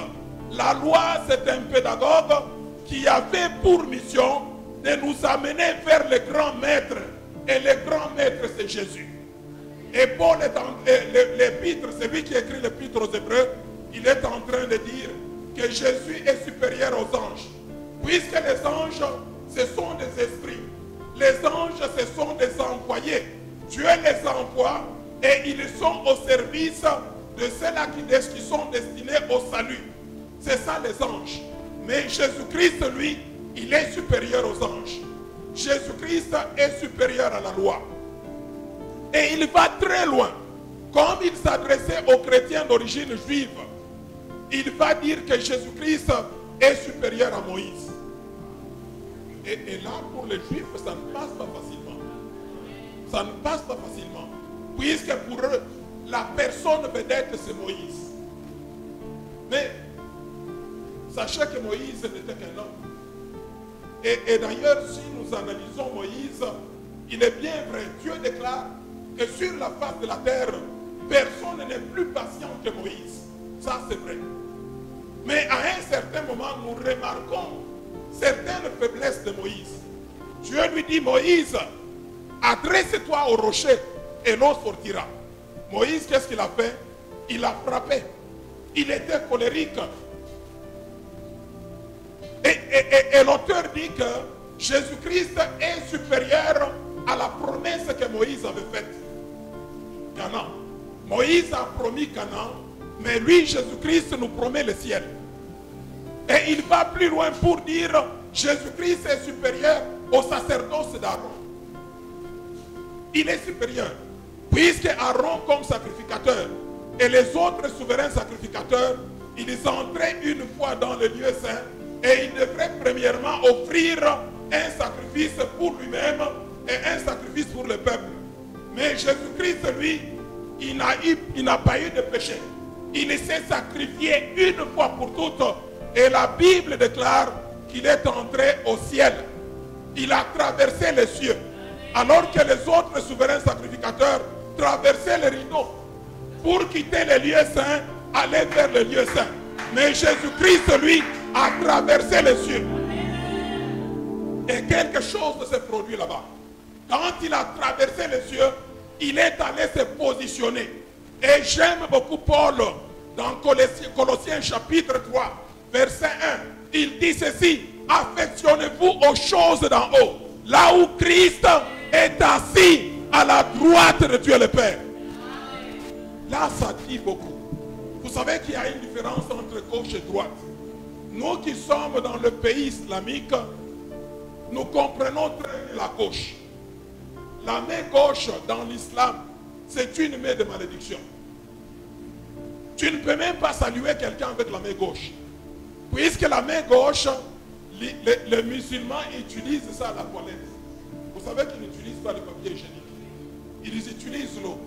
La loi, c'est un pédagogue qui avait pour mission de nous amener vers le grand maître. Et le grand maître, c'est Jésus. Et Paul l'épître, c'est lui qui écrit l'épître aux Hébreux, il est en train de dire que Jésus est supérieur aux anges. Puisque les anges, ce sont des esprits. Les anges, ce sont des envoyés. Dieu les envoie et ils sont au service de ceux-là qui sont destinés au salut. C'est ça les anges. Mais Jésus-Christ, lui, il est supérieur aux anges. Jésus-Christ est supérieur à la loi. Et il va très loin. Comme il s'adressait aux chrétiens d'origine juive, il va dire que Jésus-Christ est supérieur à Moïse. Et là, pour les Juifs, ça ne passe pas facilement. Ça ne passe pas facilement. Puisque pour eux, la personne vedette, c'est Moïse. Mais, sachez que Moïse n'était qu'un homme. Et d'ailleurs, si nous analysons Moïse, il est bien vrai, Dieu déclare que sur la face de la terre, personne n'est plus patient que Moïse. Ça, c'est vrai. Mais à un certain moment, nous remarquons certaines faiblesses de Moïse. Dieu lui dit, Moïse, adresse-toi au rocher et l'eau sortira. Moïse, qu'est-ce qu'il a fait? Il a frappé. Il était colérique. Et l'auteur dit que Jésus-Christ est supérieur à la promesse que Moïse avait faite. Canaan. Moïse a promis Canaan, mais lui, Jésus-Christ, nous promet le ciel. Et il va plus loin pour dire Jésus-Christ est supérieur au sacerdoce d'Aaron. Il est supérieur. Puisque Aaron comme sacrificateur et les autres souverains sacrificateurs, ils entraient une fois dans le lieu saint et ils devraient premièrement offrir un sacrifice pour lui-même et un sacrifice pour le peuple. Mais Jésus-Christ, lui, il n'a pas eu de péché. Il s'est sacrifié une fois pour toutes. Et la Bible déclare qu'il est entré au ciel. Il a traversé les cieux. Alors que les autres souverains sacrificateurs traversaient les rideaux pour quitter les lieux saints, aller vers les lieux saints. Mais Jésus-Christ, lui, a traversé les cieux. Et quelque chose s'est produit là-bas. Quand il a traversé les cieux, il est allé se positionner. Et j'aime beaucoup Paul dans Colossiens chapitre 3, verset 1. Il dit ceci: affectionnez-vous aux choses d'en haut, là où Christ est assis à la droite de Dieu le Père. Là, ça dit beaucoup. Vous savez qu'il y a une différence entre gauche et droite. Nous qui sommes dans le pays islamique, nous comprenons très bien la gauche. La main gauche dans l'islam, c'est une main de malédiction. Tu ne peux même pas saluer quelqu'un avec la main gauche. Puisque la main gauche, les musulmans utilisent ça à la toilette. Vous savez qu'ils n'utilisent pas le papier hygiénique. Ils utilisent l'eau.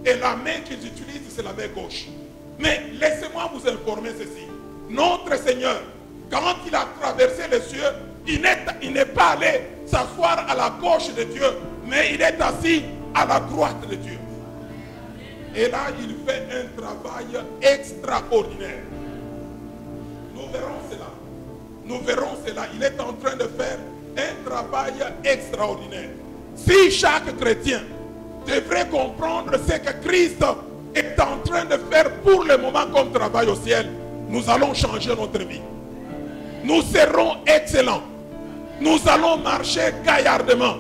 Et la main qu'ils utilisent, c'est la main gauche. Mais laissez-moi vous informer ceci. Notre Seigneur, quand il a traversé les cieux, il n'est pas allé s'asseoir à la gauche de Dieu, mais il est assis à la droite de Dieu. Et là, il fait un travail extraordinaire. Nous verrons cela. Nous verrons cela. Il est en train de faire un travail extraordinaire. Si chaque chrétien devrait comprendre ce que Christ est en train de faire pour le moment comme travail au ciel, nous allons changer notre vie. Nous serons excellents. Nous allons marcher gaillardement.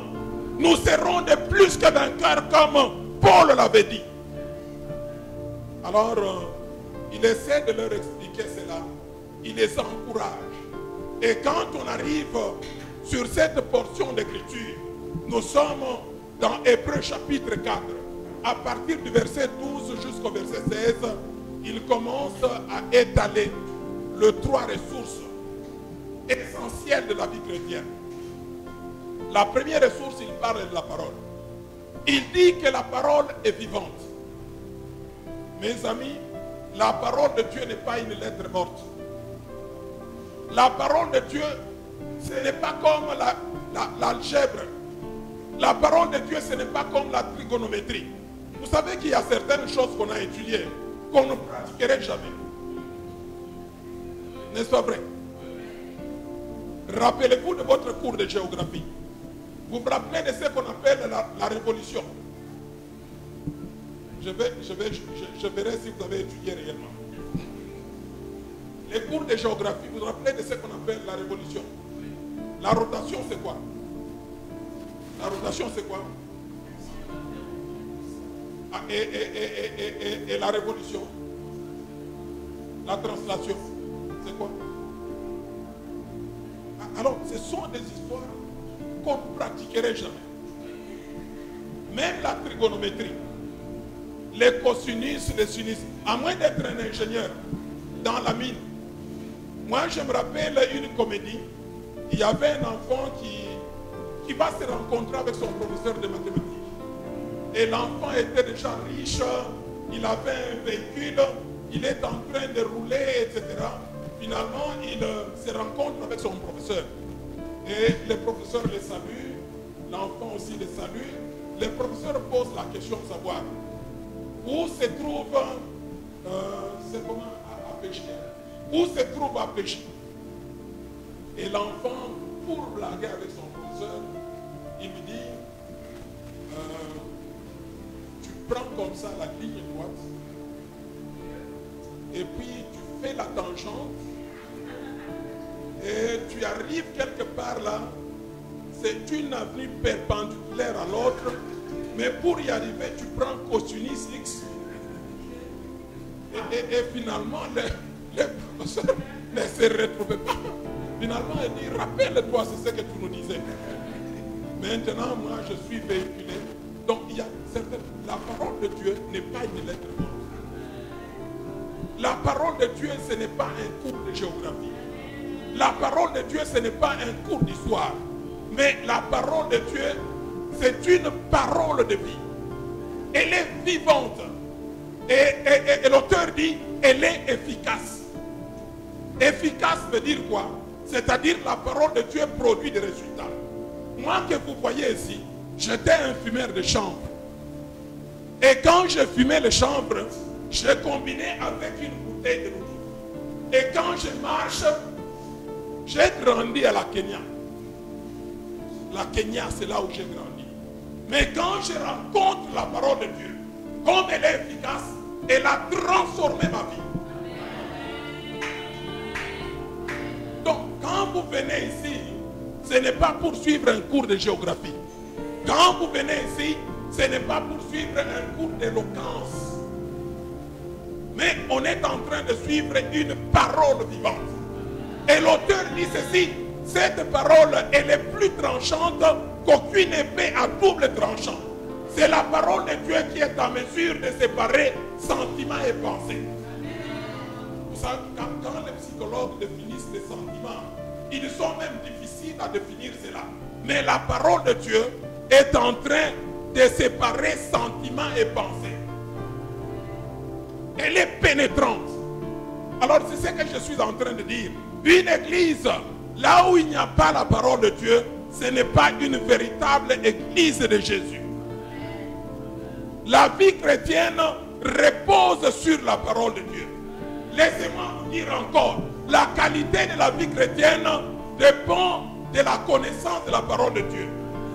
Nous serons de plus que vainqueurs comme Paul l'avait dit. Alors, il essaie de leur expliquer cela. Il les encourage. Et quand on arrive sur cette portion d'écriture, nous sommes dans Hébreux chapitre 4. À partir du verset 12 jusqu'au verset 16, il commence à étaler les trois ressources essentielles de la vie chrétienne. La première ressource, il parle de la parole. Il dit que la parole est vivante. Mes amis, la parole de Dieu n'est pas une lettre morte. La parole de Dieu, ce n'est pas comme l'algèbre. La parole de Dieu, ce n'est pas comme la trigonométrie. Vous savez qu'il y a certaines choses qu'on a étudiées, qu'on ne pratiquerait jamais. N'est-ce pas vrai? Rappelez-vous de votre cours de géographie. Vous vous rappelez de ce qu'on appelle la révolution. Je verrai si vous avez étudié réellement. Les cours de géographie, vous vous rappelez de ce qu'on appelle la révolution. La rotation, c'est quoi? La rotation, c'est quoi? Et la révolution? La translation, c'est quoi? Alors, ce sont des histoires qu'on ne pratiquerait jamais. Même la trigonométrie. les cosinus, les sinus. À moins d'être un ingénieur dans la mine. Moi, je me rappelle une comédie. Il y avait un enfant qui va se rencontrer avec son professeur de mathématiques. Et l'enfant était déjà riche, il avait un véhicule, il est en train de rouler, etc. Finalement, il se rencontre avec son professeur. Et le professeur le salue, l'enfant aussi le salue. Le professeur pose la question de savoir où se trouve, c'est comment Apéchi. Où se trouve Apéchi? Et l'enfant, pour blaguer avec son professeur, il lui dit, tu prends comme ça la ligne droite, et puis tu fais la tangente, et tu arrives quelque part là, c'est une avenue perpendiculaire à l'autre, mais pour y arriver, tu prends cosinus X, et finalement, le professeur ne se retrouvait pas. Finalement, il dit, rappelle-toi, c'est ce que tu nous disais. Maintenant, moi, je suis véhiculé. Donc, il y a certaines... La parole de Dieu n'est pas une lettre morte. La parole de Dieu, ce n'est pas un cours de géographie. La parole de Dieu, ce n'est pas un cours d'histoire. Mais la parole de Dieu, c'est une parole de vie. Elle est vivante. Et l'auteur dit, elle est efficace. Efficace veut dire quoi? C'est-à-dire la parole de Dieu produit des résultats. Moi que vous voyez ici, j'étais un fumeur de chanvre. Et quand je fumais le chanvre, je combinais avec une bouteille de l'eau. Et quand je marche, j'ai grandi à la Kenya. La Kenya, c'est là où j'ai grandi. Mais quand je rencontre la parole de Dieu, comme elle est efficace, elle a transformé ma vie. Donc, quand vous venez ici, ce n'est pas pour suivre un cours de géographie. Quand vous venez ici, ce n'est pas pour suivre un cours d'éloquence. Mais on est en train de suivre une parole vivante. Et l'auteur dit ceci, cette parole, elle est plus tranchante qu'aucune épée à double tranchant. C'est la parole de Dieu qui est en mesure de séparer sentiments et pensées. Vous savez, quand les psychologues définissent les sentiments, ils sont même difficiles à définir cela. Mais la parole de Dieu est en train de séparer sentiments et pensées. Elle est pénétrante. Alors c'est ce que je suis en train de dire. Une église, là où il n'y a pas la parole de Dieu, ce n'est pas une véritable église de Jésus. La vie chrétienne repose sur la parole de Dieu. Laissez-moi vous dire encore, la qualité de la vie chrétienne dépend de la connaissance de la parole de Dieu.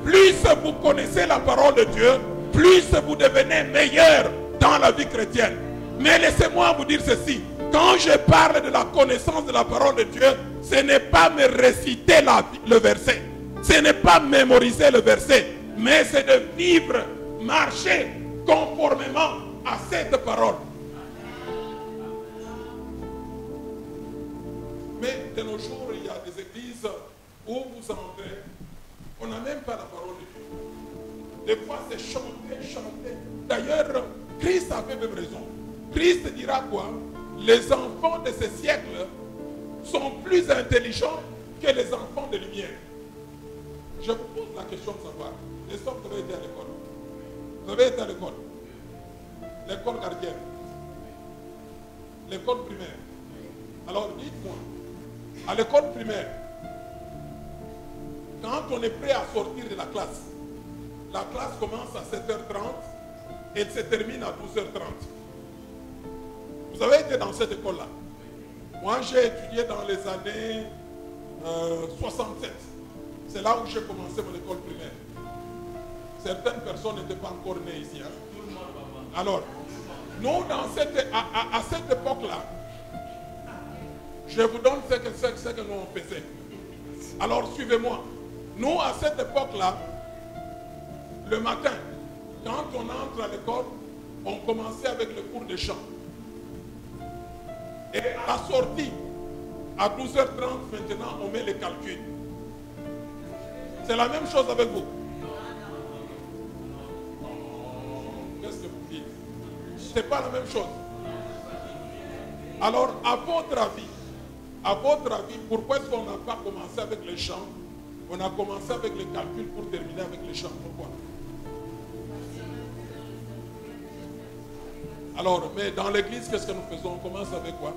Plus vous connaissez la parole de Dieu, plus vous devenez meilleur dans la vie chrétienne. Mais laissez-moi vous dire ceci, quand je parle de la connaissance de la parole de Dieu, ce n'est pas me réciter le verset, ce n'est pas mémoriser le verset, mais c'est de vivre, marcher conformément à cette parole. Mais de nos jours, il y a des églises où vous entrez, on n'a même pas la parole de Dieu. Des fois, c'est chanter. D'ailleurs, Christ avait même raison. Christ dira quoi? Les enfants de ce siècle sont plus intelligents que les enfants de lumière. Je vous pose la question de savoir, les hommes vous avez été à l'école. Vous avez été à l'école. L'école gardienne. L'école primaire. Alors dites-moi, à l'école primaire, quand on est prêt à sortir de la classe commence à 7h30 et elle se termine à 12h30. Vous avez été dans cette école-là. Moi, j'ai étudié dans les années 67. C'est là où j'ai commencé mon école primaire. Certaines personnes n'étaient pas encore nées ici. Hein. Alors, nous, à cette époque-là, je vous donne ce que nous on faisait. Alors, suivez-moi. Nous, à cette époque-là, le matin, quand on entre à l'école, on commençait avec le cours de chant. Et à la sortie, à 12h30, maintenant, on met les calculs. C'est la même chose avec vous. Qu'est-ce que vous dites? Ce n'est pas la même chose. Alors, à votre avis, pourquoi est-ce qu'on n'a pas commencé avec les chants? On a commencé avec les calculs pour terminer avec les chants. Pourquoi? Alors, mais dans l'église, qu'est-ce que nous faisons? On commence avec quoi?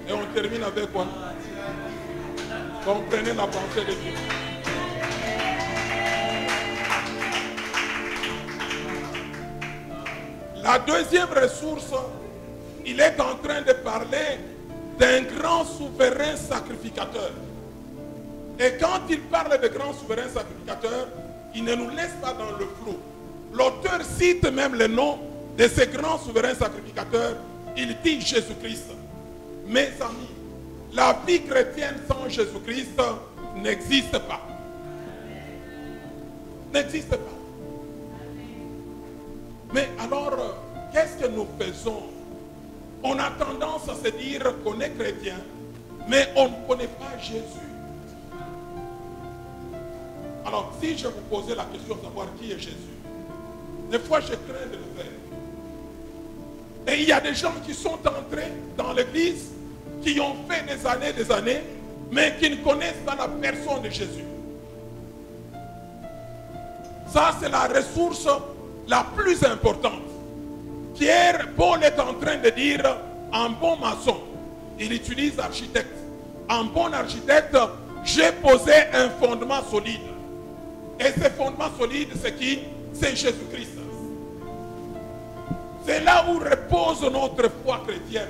Et on termine avec quoi? Comprenez la pensée de Dieu. La deuxième ressource, il est en train de parler d'un grand souverain sacrificateur. Et quand il parle de grand souverain sacrificateur, il ne nous laisse pas dans le flou. L'auteur cite même le nom de ce grand souverain sacrificateur. Il dit Jésus-Christ. Mes amis, la vie chrétienne sans Jésus-Christ n'existe pas. N'existe pas. Mais alors, qu'est-ce que nous faisons? On a tendance à se dire qu'on est chrétien, mais on ne connaît pas Jésus. Alors, si je vous posais la question de savoir qui est Jésus, des fois je crains de le faire. Et il y a des gens qui sont entrés dans l'église, qui ont fait des années, mais qui ne connaissent pas la personne de Jésus. Ça, c'est la ressource la plus importante. Paul est en train de dire, un bon maçon, il utilise architecte. Un bon architecte, j'ai posé un fondement solide. Et ce fondement solide, c'est qui? C'est Jésus-Christ. C'est là où repose notre foi chrétienne.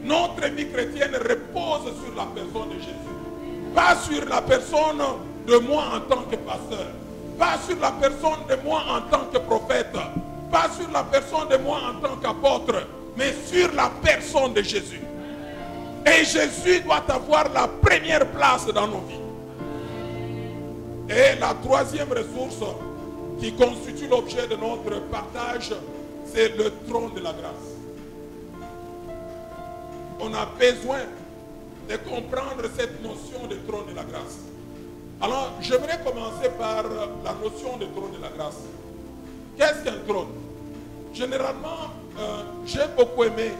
Notre vie chrétienne repose sur la personne de Jésus. Pas sur la personne de moi en tant que pasteur. Pas sur la personne de moi en tant que prophète. Pas sur la personne de moi en tant qu'apôtre. Mais sur la personne de Jésus. Et Jésus doit avoir la première place dans nos vies. Et la troisième ressource qui constitue l'objet de notre partage, c'est le trône de la grâce. On a besoin de comprendre cette notion de trône de la grâce. Alors, j'aimerais commencer par la notion de trône de la grâce. Qu'est-ce qu'un trône? Généralement, j'ai beaucoup aimé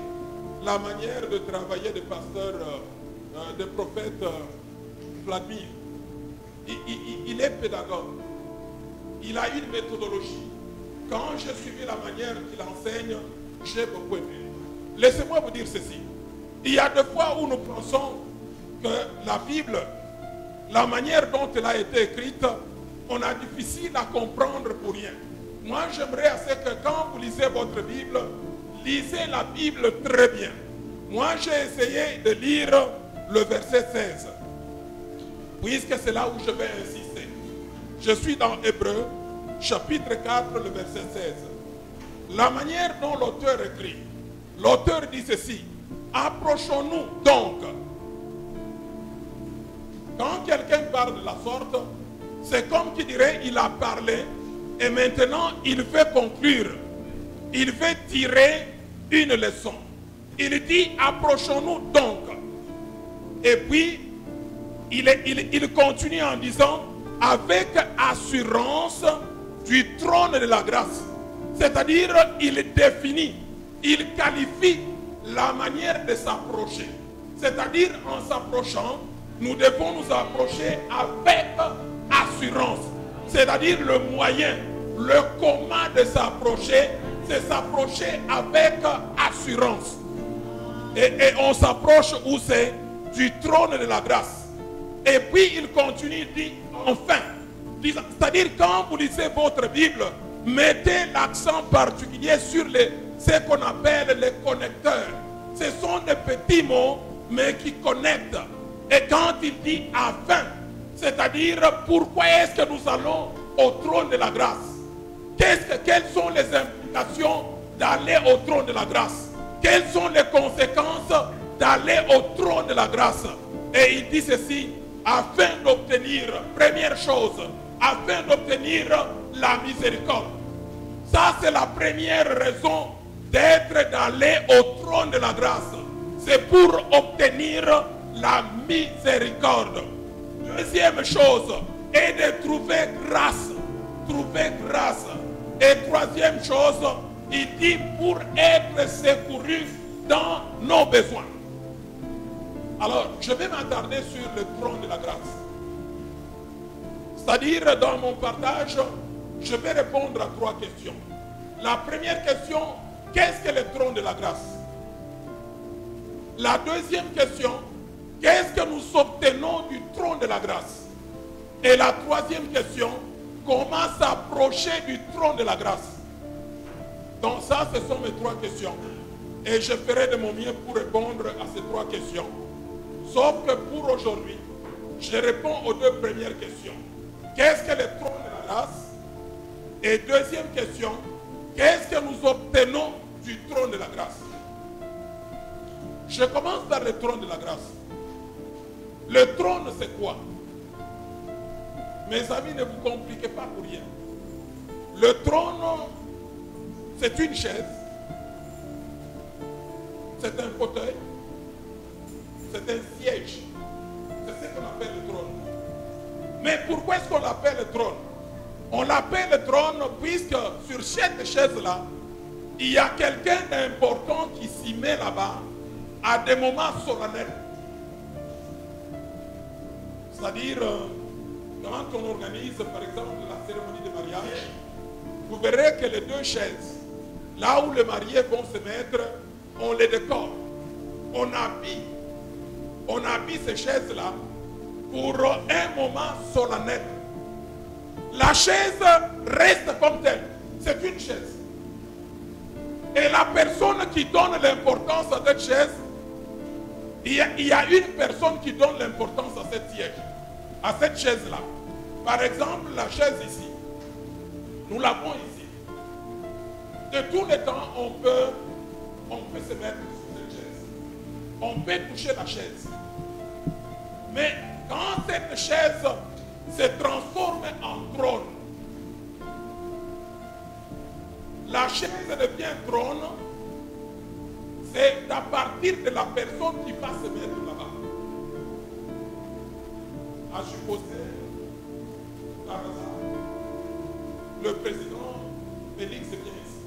la manière de travailler des pasteurs, des prophètes Vladimir. Il est pédagogue. Il a une méthodologie. Quand j'ai suivi la manière qu'il enseigne, j'ai beaucoup aimé. Laissez-moi vous dire ceci. Il y a des fois où nous pensons que la Bible, la manière dont elle a été écrite, on a difficile à comprendre pour rien. Moi, j'aimerais assez que quand vous lisez votre Bible, lisez la Bible très bien. Moi, j'ai essayé de lire le verset 16. Puisque c'est là où je vais insister. Je suis dans Hébreux, chapitre 4, le verset 16. La manière dont l'auteur écrit, l'auteur dit ceci: approchons-nous donc. Quand quelqu'un parle de la sorte, c'est comme qui dirait il a parlé et maintenant il veut conclure. Il veut tirer une leçon. Il dit approchons-nous donc. Et puis il continue en disant avec assurance du trône de la grâce. C'est-à-dire il définit, il qualifie la manière de s'approcher. C'est-à-dire en s'approchant, nous devons nous approcher avec assurance. C'est-à-dire le moyen, le comment de s'approcher, c'est s'approcher avec assurance. Et on s'approche où c'est? Du trône de la grâce. Et puis il continue, il dit enfin. C'est-à-dire quand vous lisez votre Bible, mettez l'accent particulier sur ce qu'on appelle les connecteurs. Ce sont des petits mots, mais qui connectent. Et quand il dit afin, c'est-à-dire pourquoi est-ce que nous allons au trône de la grâce? Quelles sont les implications d'aller au trône de la grâce? Quelles sont les conséquences d'aller au trône de la grâce? Et il dit ceci, afin d'obtenir, première chose, afin d'obtenir la miséricorde. Ça, c'est la première raison d'être d'aller au trône de la grâce. C'est pour obtenir la miséricorde. Deuxième chose est de trouver grâce. Trouver grâce. Et troisième chose Il dit pour être secouru dans nos besoins. Alors, je vais m'attarder sur le trône de la grâce. C'est-à-dire, dans mon partage, je vais répondre à 3 questions. La première question, qu'est-ce que le trône de la grâce? La deuxième question, qu'est-ce que nous obtenons du trône de la grâce? Et la troisième question, comment s'approcher du trône de la grâce? Donc ça, ce sont mes 3 questions. Et je ferai de mon mieux pour répondre à ces 3 questions. Sauf que pour aujourd'hui, je réponds aux 2 premières questions. Qu'est-ce que le trône de la grâce? Et deuxième question, qu'est-ce que nous obtenons du trône de la grâce? Je commence par le trône de la grâce. Le trône, c'est quoi? Mes amis, ne vous compliquez pas pour rien. Le trône, c'est une chaise. C'est un fauteuil. C'est un siège. C'est ce qu'on appelle le trône. Mais pourquoi est-ce qu'on l'appelle le trône? On l'appelle le trône puisque sur cette chaise-là, il y a quelqu'un d'important qui s'y met là-bas à des moments solennels. C'est-à-dire, quand on organise par exemple la cérémonie de mariage, vous verrez que les 2 chaises, là où les mariés vont se mettre, on les décore. On habille ces chaises-là pour un moment solennel. La chaise reste comme telle. C'est une chaise. Et la personne qui donne l'importance à cette chaise, il y a une personne qui donne l'importance à cette siège, à cette chaise-là. Par exemple, la chaise ici, nous l'avons ici. De tous les temps, on peut se mettre sur cette chaise. On peut toucher la chaise. Mais quand cette chaise se transforme en trône, la chaise devient trône, c'est à partir de la personne qui va se mettre là-bas. À supposer, par hasard, le président Félix vient ici.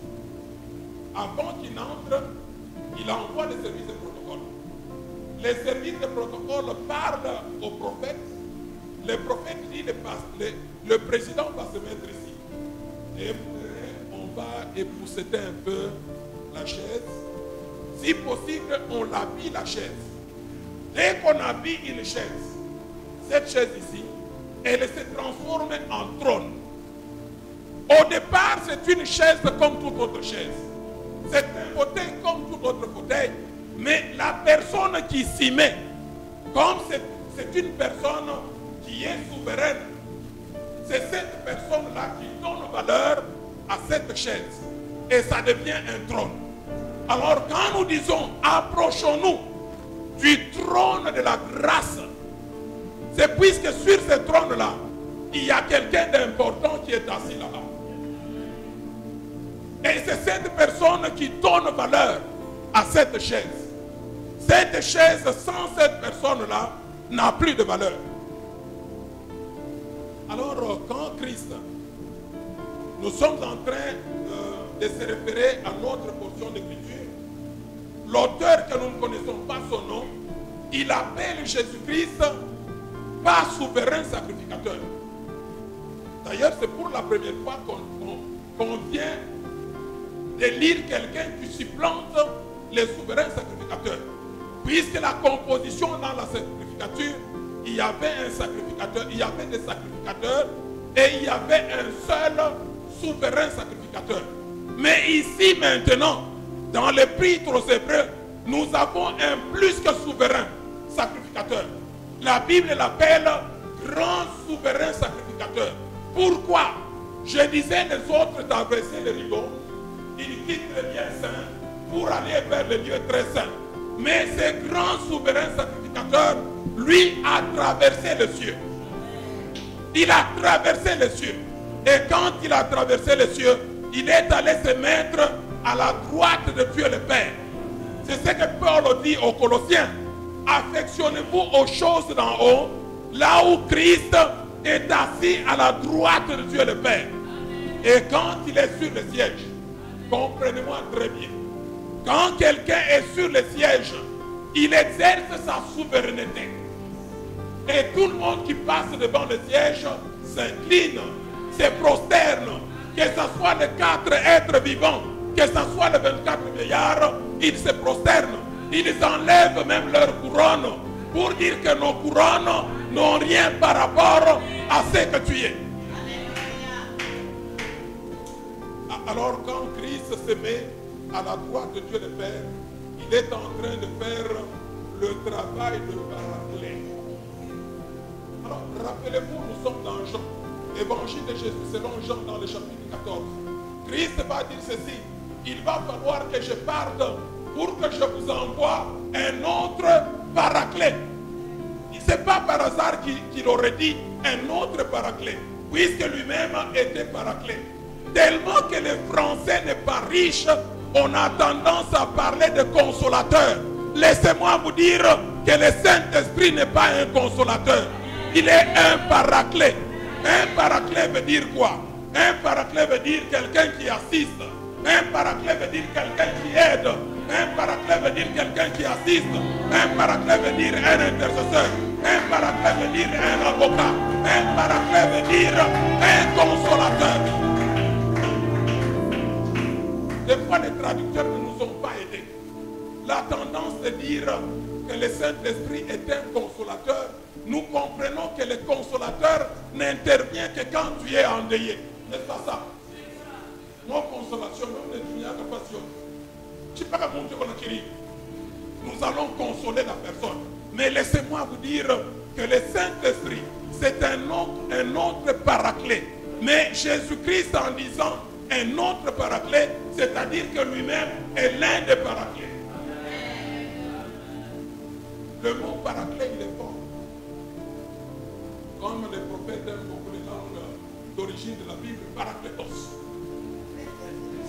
Avant qu'il entre, il envoie les services de protocole. Les services de protocole parlent au prophète. Le prophète dit, le président va se mettre ici. Et on va épousseter un peu la chaise. Si possible, on habille la chaise. Dès qu'on habille une chaise, cette chaise ici, elle se transforme en trône. Au départ, c'est une chaise comme toute autre chaise. C'est un fauteuil comme tout autre fauteuil. Mais la personne qui s'y met, comme c'est une personne qui est souveraine, c'est cette personne-là qui donne valeur à cette chaise. Et ça devient un trône. Alors quand nous disons approchons-nous du trône de la grâce, c'est puisque sur ce trône-là, il y a quelqu'un d'important qui est assis là-bas. Et c'est cette personne qui donne valeur à cette chaise. Cette chaise, sans cette personne-là, n'a plus de valeur. Alors, quand Christ, nous sommes en train de se référer à notre portion d'écriture, l'auteur que nous ne connaissons pas son nom, il appelle Jésus-Christ pas souverain sacrificateur. D'ailleurs, c'est pour la première fois qu'on vient de lire quelqu'un qui supplante les souverains sacrificateurs. Puisque la composition dans la sacrificature, il y avait un sacrificateur, il y avait des sacrificateurs et il y avait un seul souverain sacrificateur. Mais ici maintenant, dans l'Épître aux Hébreux, nous avons un plus que souverain sacrificateur. La Bible l'appelle grand souverain sacrificateur. Pourquoi? Je disais les autres traverser le rideau, ils quittent le lieu saint pour aller vers le lieu très saint. Mais ce grand souverain sacrificateur, lui, a traversé les cieux. Il a traversé les cieux. Et quand il a traversé les cieux, il est allé se mettre à la droite de Dieu le Père. C'est ce que Paul dit aux Colossiens. Affectionnez-vous aux choses d'en haut, là où Christ est assis à la droite de Dieu le Père. Et quand il est sur le siège, comprenez-moi très bien. Quand quelqu'un est sur le siège, il exerce sa souveraineté. Et tout le monde qui passe devant le siège s'incline, se prosterne, que ce soit les 4 êtres vivants, que ce soit les 24 vieillards, ils se prosternent. Ils enlèvent même leur couronne pour dire que nos couronnes n'ont rien par rapport à ce que tu es. Alors quand Christ se met à la droite de Dieu le Père, il est en train de faire le travail de paraclet. Alors rappelez-vous, nous sommes dans Jean, l'évangile de Jésus selon Jean dans le chapitre 14. Christ va dire ceci: il va falloir que je parte pour que je vous envoie un autre paraclet. Ce n'est pas par hasard qu'il aurait dit un autre paraclet, puisque lui-même était paraclet. Tellement que le français n'est pas riche, on a tendance à parler de consolateur. Laissez-moi vous dire que le Saint-Esprit n'est pas un consolateur. Il est un paraclet. Un paraclet veut dire quoi? Un paraclet veut dire quelqu'un qui assiste. Un paraclet veut dire quelqu'un qui aide. Un paraclet veut dire quelqu'un qui assiste. Un paraclet veut dire un intercesseur. Un paraclet veut dire un avocat. Un paraclet veut dire un consolateur. Des fois, les traducteurs ne nous ont pas aidés. La tendance de dire que le Saint-Esprit est un consolateur, nous comprenons que le consolateur n'intervient que quand tu es endeuillé. N'est-ce pas ça? Nos consolations, même les dunia de passion. Je ne sais pas comment Dieu va l'acquérir. Nous allons consoler la personne. Mais laissez-moi vous dire que le Saint-Esprit, c'est un autre paraclet. Mais Jésus-Christ, en disant un autre paraclet, c'est-à-dire que lui-même est l'un des paraclets. Le mot paraclet, il est fort. Comme les prophètes aiment beaucoup les langues d'origine de la Bible, paraclétos.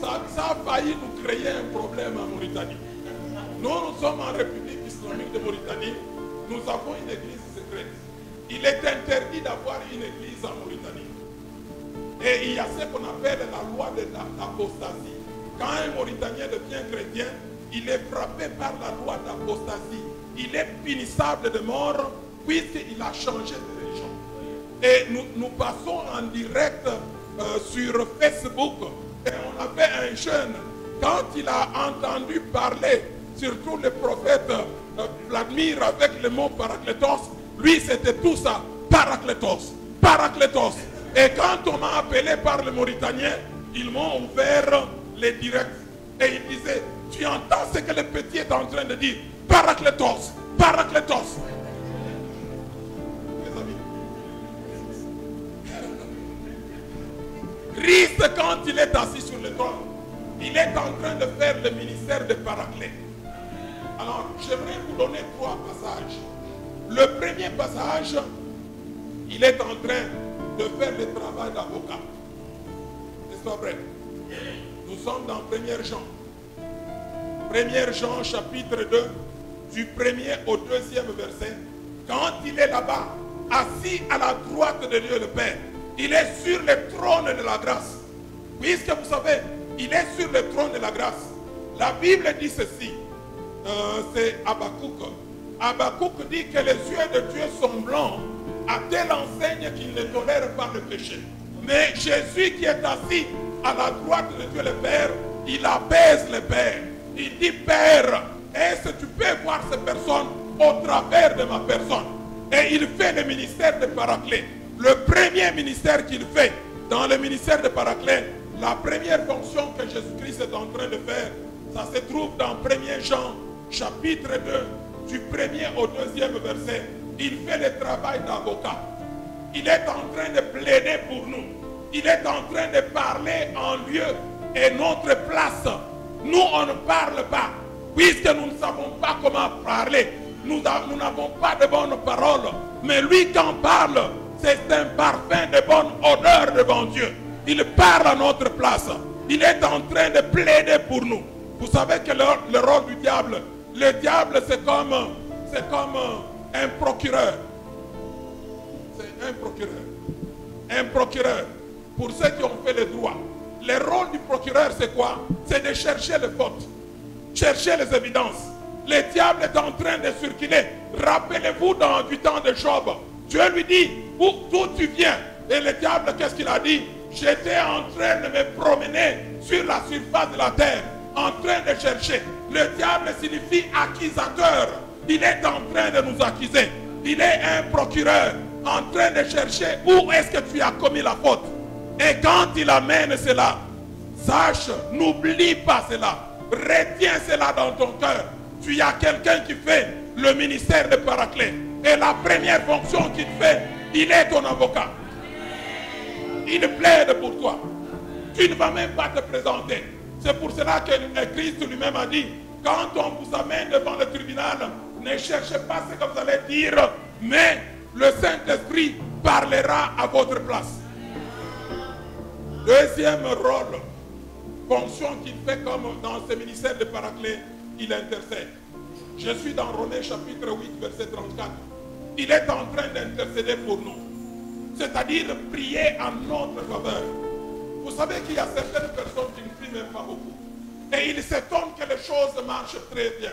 Ça a failli nous créer un problème en Mauritanie. Nous sommes en République islamique de Mauritanie. Nous avons une église secrète. Il est interdit d'avoir une église en Mauritanie. Et il y a ce qu'on appelle la loi de l'apostasie. Quand un Mauritanien devient chrétien, il est frappé par la loi d'apostasie. Il est punissable de mort puisqu'il a changé de religion. Et nous passons en direct sur Facebook. Et on avait un jeune, quand il a entendu parler, surtout le prophète Vladimir avec le mot paraclétos, lui c'était tout ça, paraclétos, paraclétos. Et quand on m'a appelé par le Mauritanien, ils m'ont ouvert les directs. Et ils disaient, tu entends ce que le petit est en train de dire? Paraclétos, paraclétos. Mes amis, Christ, quand il est assis sur le trône, il est en train de faire le ministère de paraclet. Alors, j'aimerais vous donner 3 passages. Le premier passage, il est en train de faire le travail d'avocat. N'est-ce pas vrai? Nous sommes dans 1er Jean. 1er Jean chapitre 2, du 1er au 2e verset. Quand il est là-bas, assis à la droite de Dieu le Père, il est sur le trône de la grâce. Puisque vous savez, il est sur le trône de la grâce. La Bible dit ceci. C'est Habakkuk. Habakkuk dit que les yeux de Dieu sont blancs à telle enseigne qu'il ne tolère pas le péché. Mais Jésus qui est assis à la droite de Dieu le Père, il apaise le Père. Il dit, Père, est-ce que tu peux voir ces personnes au travers de ma personne? Et il fait le ministère de Paraclet. Le premier ministère qu'il fait dans le ministère de Paraclet, la première fonction que Jésus-Christ est en train de faire, ça se trouve dans 1er Jean chapitre 2, du 1er au 2e verset. Il fait le travail d'avocat. Il est en train de plaider pour nous. Il est en train de parler en lieu et notre place. Nous, on ne parle pas, puisque nous ne savons pas comment parler. Nous n'avons pas de bonnes paroles. Mais lui, quand parle, c'est un parfum de bonne odeur devant Dieu. Il parle à notre place. Il est en train de plaider pour nous. Vous savez que le rôle du diable, le diable c'est comme un procureur. C'est un procureur. Un procureur. Pour ceux qui ont fait le droit. le rôle du procureur, c'est quoi? C'est de chercher les fautes, chercher les évidences. Le diable est en train de circuler. Rappelez-vous du temps de Job. Dieu lui dit, d'où tu viens? Et le diable, qu'est-ce qu'il a dit? J'étais en train de me promener sur la surface de la terre, en train de chercher. Le diable signifie accusateur. Il est en train de nous accuser. Il est un procureur en train de chercher où est-ce que tu as commis la faute. Et quand il amène cela, sache, n'oublie pas cela. Retiens cela dans ton cœur. Tu as quelqu'un qui fait le ministère de Paraclet. Et la première fonction qu'il fait, il est ton avocat. Il plaide pour toi. Tu ne vas même pas te présenter. C'est pour cela que Christ lui-même a dit, quand on vous amène devant le tribunal, ne cherchez pas ce que vous allez dire, mais le Saint-Esprit parlera à votre place. Deuxième rôle, fonction qu'il fait comme dans ce ministère de Paraclet, il intercède. Je suis dans Romains chapitre 8, verset 34. Il est en train d'intercéder pour nous. C'est-à-dire prier en notre faveur. Vous savez qu'il y a certaines personnes qui ne prient même pas beaucoup. Et ils s'étonnent que les choses marchent très bien.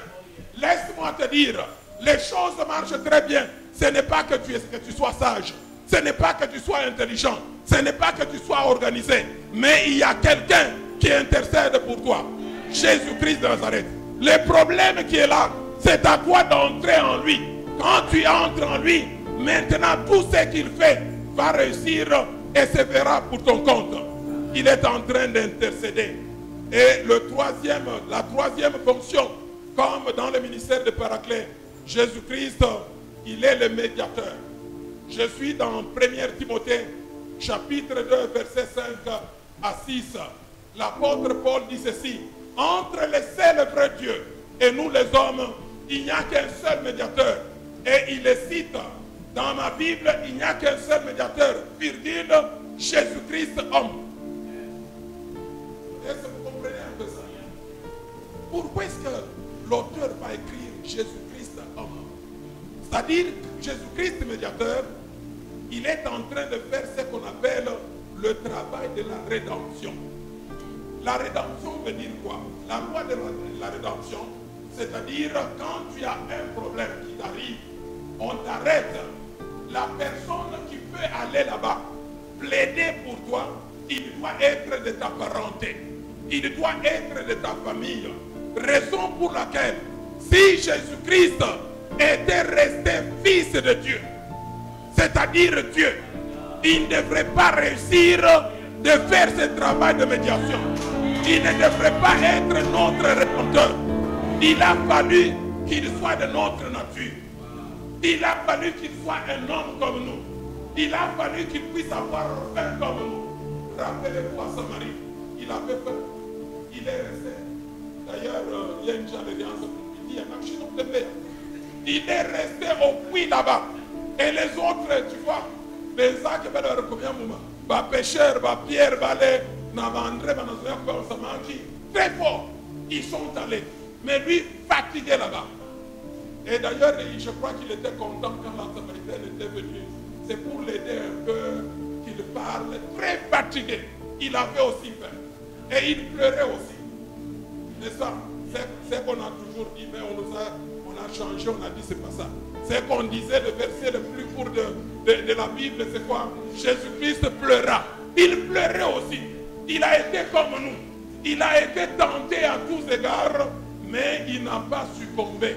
Laisse-moi te dire, les choses marchent très bien. Ce n'est pas que tu sois sage. Ce n'est pas que tu sois intelligent. Ce n'est pas que tu sois organisé. Mais il y a quelqu'un qui intercède pour toi. Jésus-Christ de Nazareth. Le problème qui est là, c'est à toi d'entrer en lui. Quand tu entres en lui, maintenant tout ce qu'il fait va réussir et se verra pour ton compte. Il est en train d'intercéder. Et la troisième fonction, comme dans le ministère de Paraclet, Jésus-Christ, il est le médiateur. Je suis dans 1 Timothée, chapitre 2, verset 5 à 6. L'apôtre Paul dit ceci: entre le seul vrai Dieu et nous les hommes, il n'y a qu'un seul médiateur. Et il le cite dans ma Bible, il n'y a qu'un seul médiateur, virgule, Jésus-Christ homme. Est-ce que vous comprenez un peu ça? Pourquoi est-ce que l'auteur va écrire Jésus-Christ homme? C'est-à-dire Jésus-Christ médiateur, il est en train de faire ce qu'on appelle le travail de la rédemption. La rédemption veut dire quoi? La loi de la rédemption, c'est-à-dire quand tu as un problème qui t'arrive, on t'arrête. La personne qui peut aller là-bas, plaider pour toi, il doit être de ta parenté. Il doit être de ta famille. Raison pour laquelle, si Jésus-Christ était resté fils de Dieu, c'est-à-dire Dieu, il ne devrait pas réussir de faire ce travail de médiation. Il ne devrait pas être notre rédempteur. Il a fallu qu'il soit de notre nature. Il a fallu qu'il soit un homme comme nous. Il a fallu qu'il puisse avoir faim comme nous. Rappelez-vous à Samarie, il avait faim. Il est resté. D'ailleurs, il y a une alliance il y a un accident de paix. Il est resté au puits là-bas. Et les autres, tu vois, les gens qui veulent leur combien de moments, bah pêcheurs, bah Pierre, bah les Navandré, bah Nazoya, très fort. Ils sont allés. Mais lui, fatigué là-bas. Et d'ailleurs, je crois qu'il était content quand la Samaritaine était venue. C'est pour l'aider un peu qu'il parle. Très fatigué. Il avait aussi peur. Et il pleurait aussi. C'est ça. C'est qu'on a toujours dit, mais on a changé, on a dit c'est pas ça. C'est qu'on disait, le verset le plus court de la Bible, c'est quoi? Jésus-Christ pleura. Il pleurait aussi. Il a été comme nous. Il a été tenté à tous égards, mais il n'a pas succombé.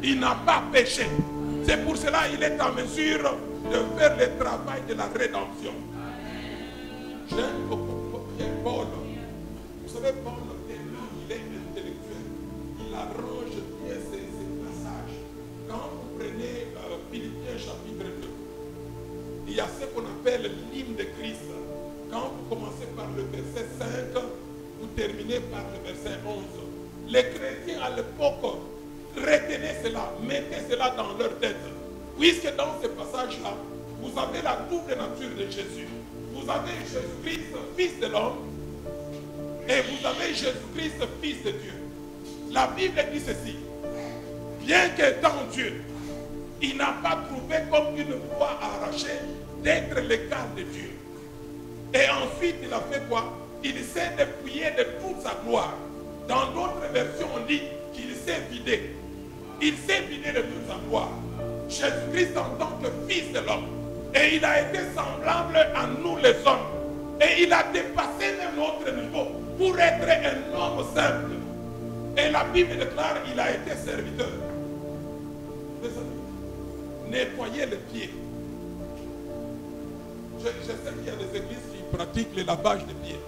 Il n'a pas péché. C'est pour cela qu'il est en mesure de faire le travail de la rédemption. J'aime beaucoup Paul. Vous savez, Paul, il est intellectuel. Il arrange bien ses passages. Quand vous prenez Philippiens chapitre 2, il y a ce qu'on appelle l'hymne de Christ. Quand vous commencez par le verset 5, vous terminez par le verset 11. Les chrétiens à l'époque, retenez cela, mettez cela dans leur tête. Puisque dans ce passage-là, vous avez la double nature de Jésus. Vous avez Jésus-Christ, fils de l'homme, et vous avez Jésus-Christ, fils de Dieu. La Bible dit ceci: bien qu'étant Dieu, il n'a pas trouvé comme une voie arrachée d'être l'égal de Dieu. Et ensuite, il a fait quoi? il s'est dépouillé de toute sa gloire. Dans d'autres versions, on dit qu'il s'est vidé. Il s'est vidé de toute sa gloire. Jésus-Christ en tant que fils de l'homme. Et il a été semblable à nous les hommes. Et il a dépassé même notre niveau pour être un homme simple. Et la Bible déclare qu'il a été serviteur. Nettoyer les pieds. Je sais qu'il y a des églises qui pratiquent le lavage des pieds.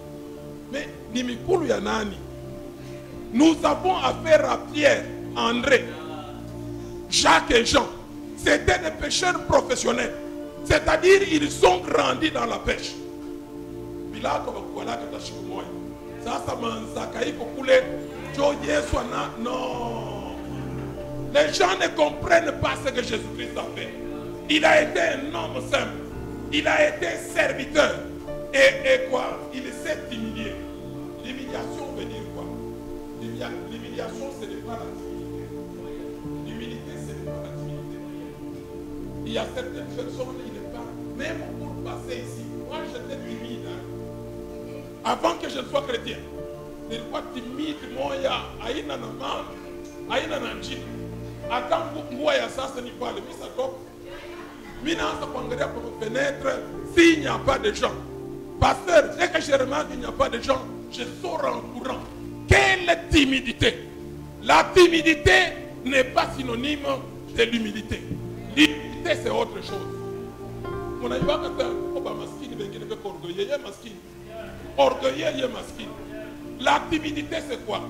Mais Nimikulu Yanani, nous avons affaire à Pierre, André, Jacques et Jean. C'étaient des pêcheurs professionnels. C'est-à-dire ils sont grandis dans la pêche. Non. Les gens ne comprennent pas ce que Jésus-Christ a fait. Il a été un homme simple. Il a été serviteur. Et quoi? Il s'est humilié. L'humiliation veut dire quoi? L'humiliation, ce n'est pas la timidité. L'humilité, ce n'est pas la timidité. Il y a certaines personnes, il n'est pas. Même pour passer ici, moi j'étais timide. Avant que je ne sois chrétien. Nilikuwa timide moya, haina na mama, haina na njini. Hata mvua ya sasa ni pale, mimi satoka. Mimi naanza kuangalia kwa fenêtre s'il n'y a pas de gens. Pasteur, dès que je remarque qu'il n'y a pas de gens, je sors en courant. Quelle timidité! La timidité n'est pas synonyme de l'humilité. L'humilité, c'est autre chose. On a eu un masquine, orgueilleux, masquine. Orgueilleux, masquine. La timidité, c'est quoi?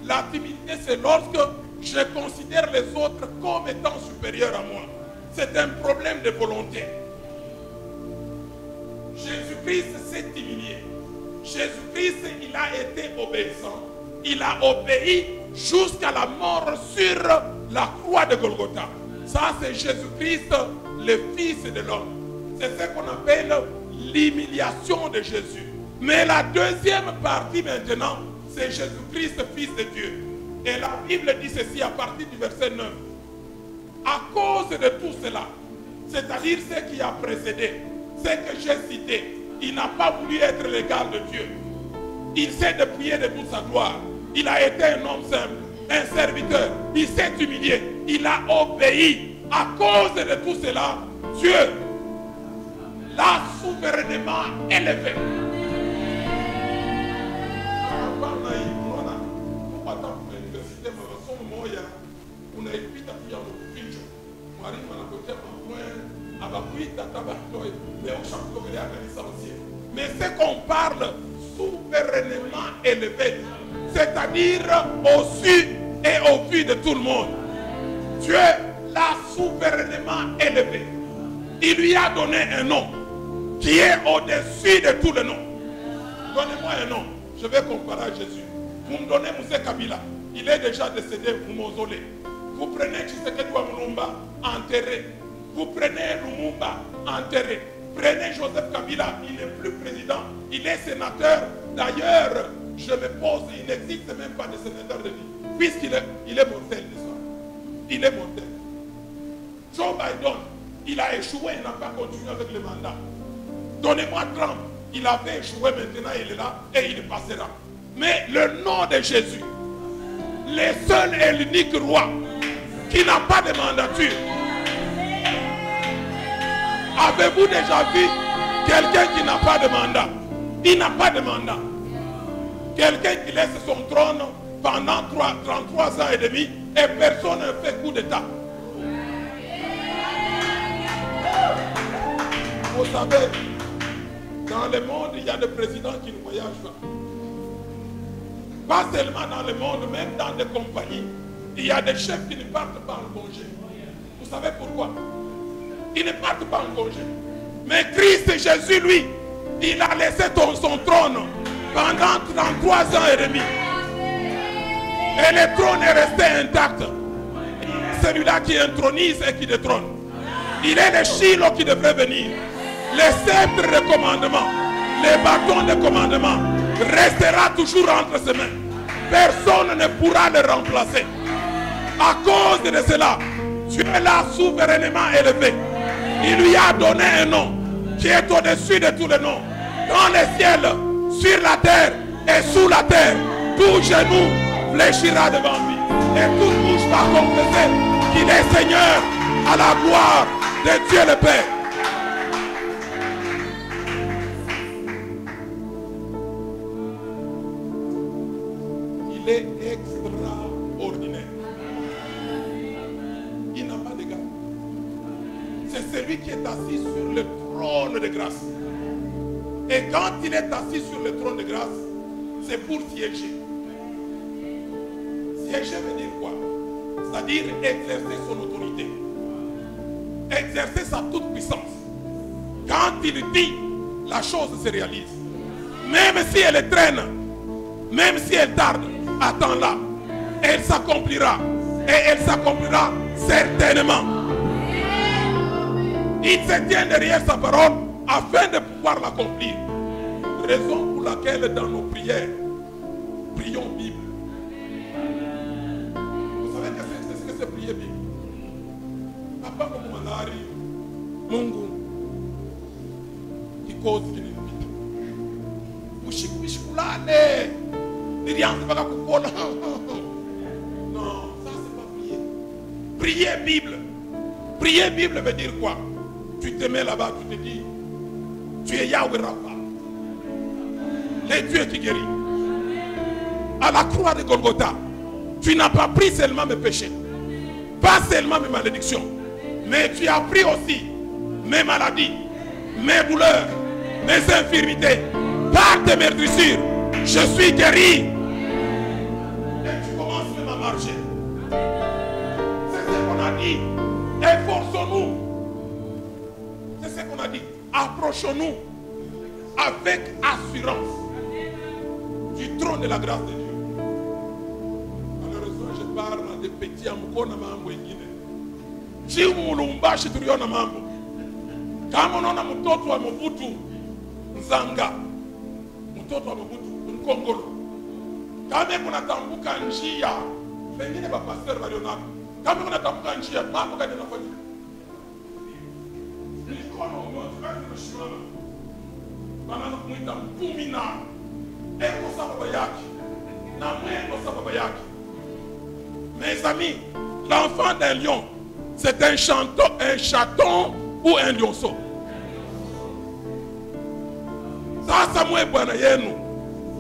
La timidité, c'est lorsque je considère les autres comme étant supérieurs à moi. C'est un problème de volonté. Jésus-Christ s'est humilié. Jésus-Christ, il a été obéissant. Il a obéi jusqu'à la mort sur la croix de Golgotha. Ça, c'est Jésus-Christ, le Fils de l'homme. C'est ce qu'on appelle l'humiliation de Jésus. Mais la deuxième partie maintenant, c'est Jésus-Christ, Fils de Dieu. Et la Bible dit ceci à partir du verset 9. À cause de tout cela, c'est-à-dire ce qui a précédé, ce que j'ai cité, il n'a pas voulu être l'égal de Dieu. Il s'est dépouillé de toute sa gloire. Il a été un homme simple, un serviteur. Il s'est humilié. Il a obéi. À cause de tout cela, Dieu l'a souverainement élevé. Mais c'est qu'on parle souverainement élevé, c'est-à-dire au-dessus et au vu de tout le monde. Dieu l'a souverainement élevé. Il lui a donné un nom qui est au-dessus de tous les noms. Donnez-moi un nom. Je vais comparer à Jésus. Vous me donnez Moussé Kabila. Il est déjà décédé, vous mausolez. Vous prenez Tshisekedi Mulumba, enterré. Vous prenez Lumumba, enterré. Prenez Joseph Kabila, il n'est plus président, il est sénateur. D'ailleurs, je me pose, il n'existe même pas de sénateur de vie, puisqu'il est mortel, il est mortel. Joe Biden, il a échoué, il n'a pas continué avec le mandat. Donnez-moi Trump, il avait échoué, maintenant il est là et il passera. Mais le nom de Jésus, le seul et l'unique roi qui n'a pas de mandature. Avez-vous déjà vu quelqu'un qui n'a pas de mandat? Il n'a pas de mandat. Quelqu'un qui laisse son trône pendant 33 ans et demi et personne ne fait coup d'état. Vous savez, dans le monde, il y a des présidents qui ne voyagent pas. Pas seulement dans le monde, même dans des compagnies. Il y a des chefs qui ne partent pas en congé. Vous savez pourquoi? Ils ne partent pas en congé. Mais Christ Jésus, lui, il a laissé son trône pendant 33 ans et demi. Et le trône est resté intact. Celui-là qui intronise et qui détrône. Il est le Shiloh qui devrait venir. Le sceptre de commandement, le bâton de commandement restera toujours entre ses mains. Personne ne pourra le remplacer. À cause de cela, Dieu l'a souverainement élevé. Il lui a donné un nom qui est au-dessus de tous les noms. Dans les ciels, sur la terre et sous la terre, tout genou fléchira devant lui. Et toute bouche va confesser qu'il est Seigneur à la gloire de Dieu le Père. Il est extraordinaire. Il n'a pas d'égal. C'est celui qui est assis sur le trône de grâce. Et quand il est assis sur le trône de grâce, c'est pour siéger. Siéger veut dire quoi? C'est-à-dire exercer son autorité. Exercer sa toute puissance. Quand il dit, la chose se réalise. Même si elle traîne, même si elle tarde, attends-la. Elle s'accomplira. Et elle s'accomplira certainement. Il se tient derrière sa parole afin de pouvoir l'accomplir. Raison pour laquelle dans nos prières, prions Bible. Vous savez qu'est-ce que c'est prier Bible? Papa Moumandari, Mungu, qui cause qui nous invite. Mouchikulane, Dirian, c'est pas Kukola. Non, ça c'est pas prier. Prier Bible. Prier Bible veut dire quoi? Tu te mets là-bas, tu te dis, tu es Yahweh Rapha, le Dieu qui guérit. À la croix de Golgotha, tu n'as pas pris seulement mes péchés, pas seulement mes malédictions, mais tu as pris aussi mes maladies, mes douleurs, mes infirmités. Par tes meurtrissures, je suis guéri. Et tu commences même à marcher. C'est ce qu'on a dit. Efforçons-nous. C'est ce qu'on a dit. Approchons-nous avec assurance du trône de la grâce de Dieu. Malheureusement, je parle de petits amukona mambo ingine. Si umulumba shituriona mambo. Kama unaona mtoto wa Mobutu Nzanga, mtoto wa Mobutu Nkongolo, kama kunatambuka njia, pengine bapasteur walionako, kama kunatambuka njia, mambo gani yanafanyika? Mikono mmoja mshimama. Banaanza kumuita mpumina. Eko sa baba yake. Na mwendo sa baba yake. Mes amis, l'enfant d'un lion, c'est un chaton ou un lionceau. Ça, Samuel Bwana yenu,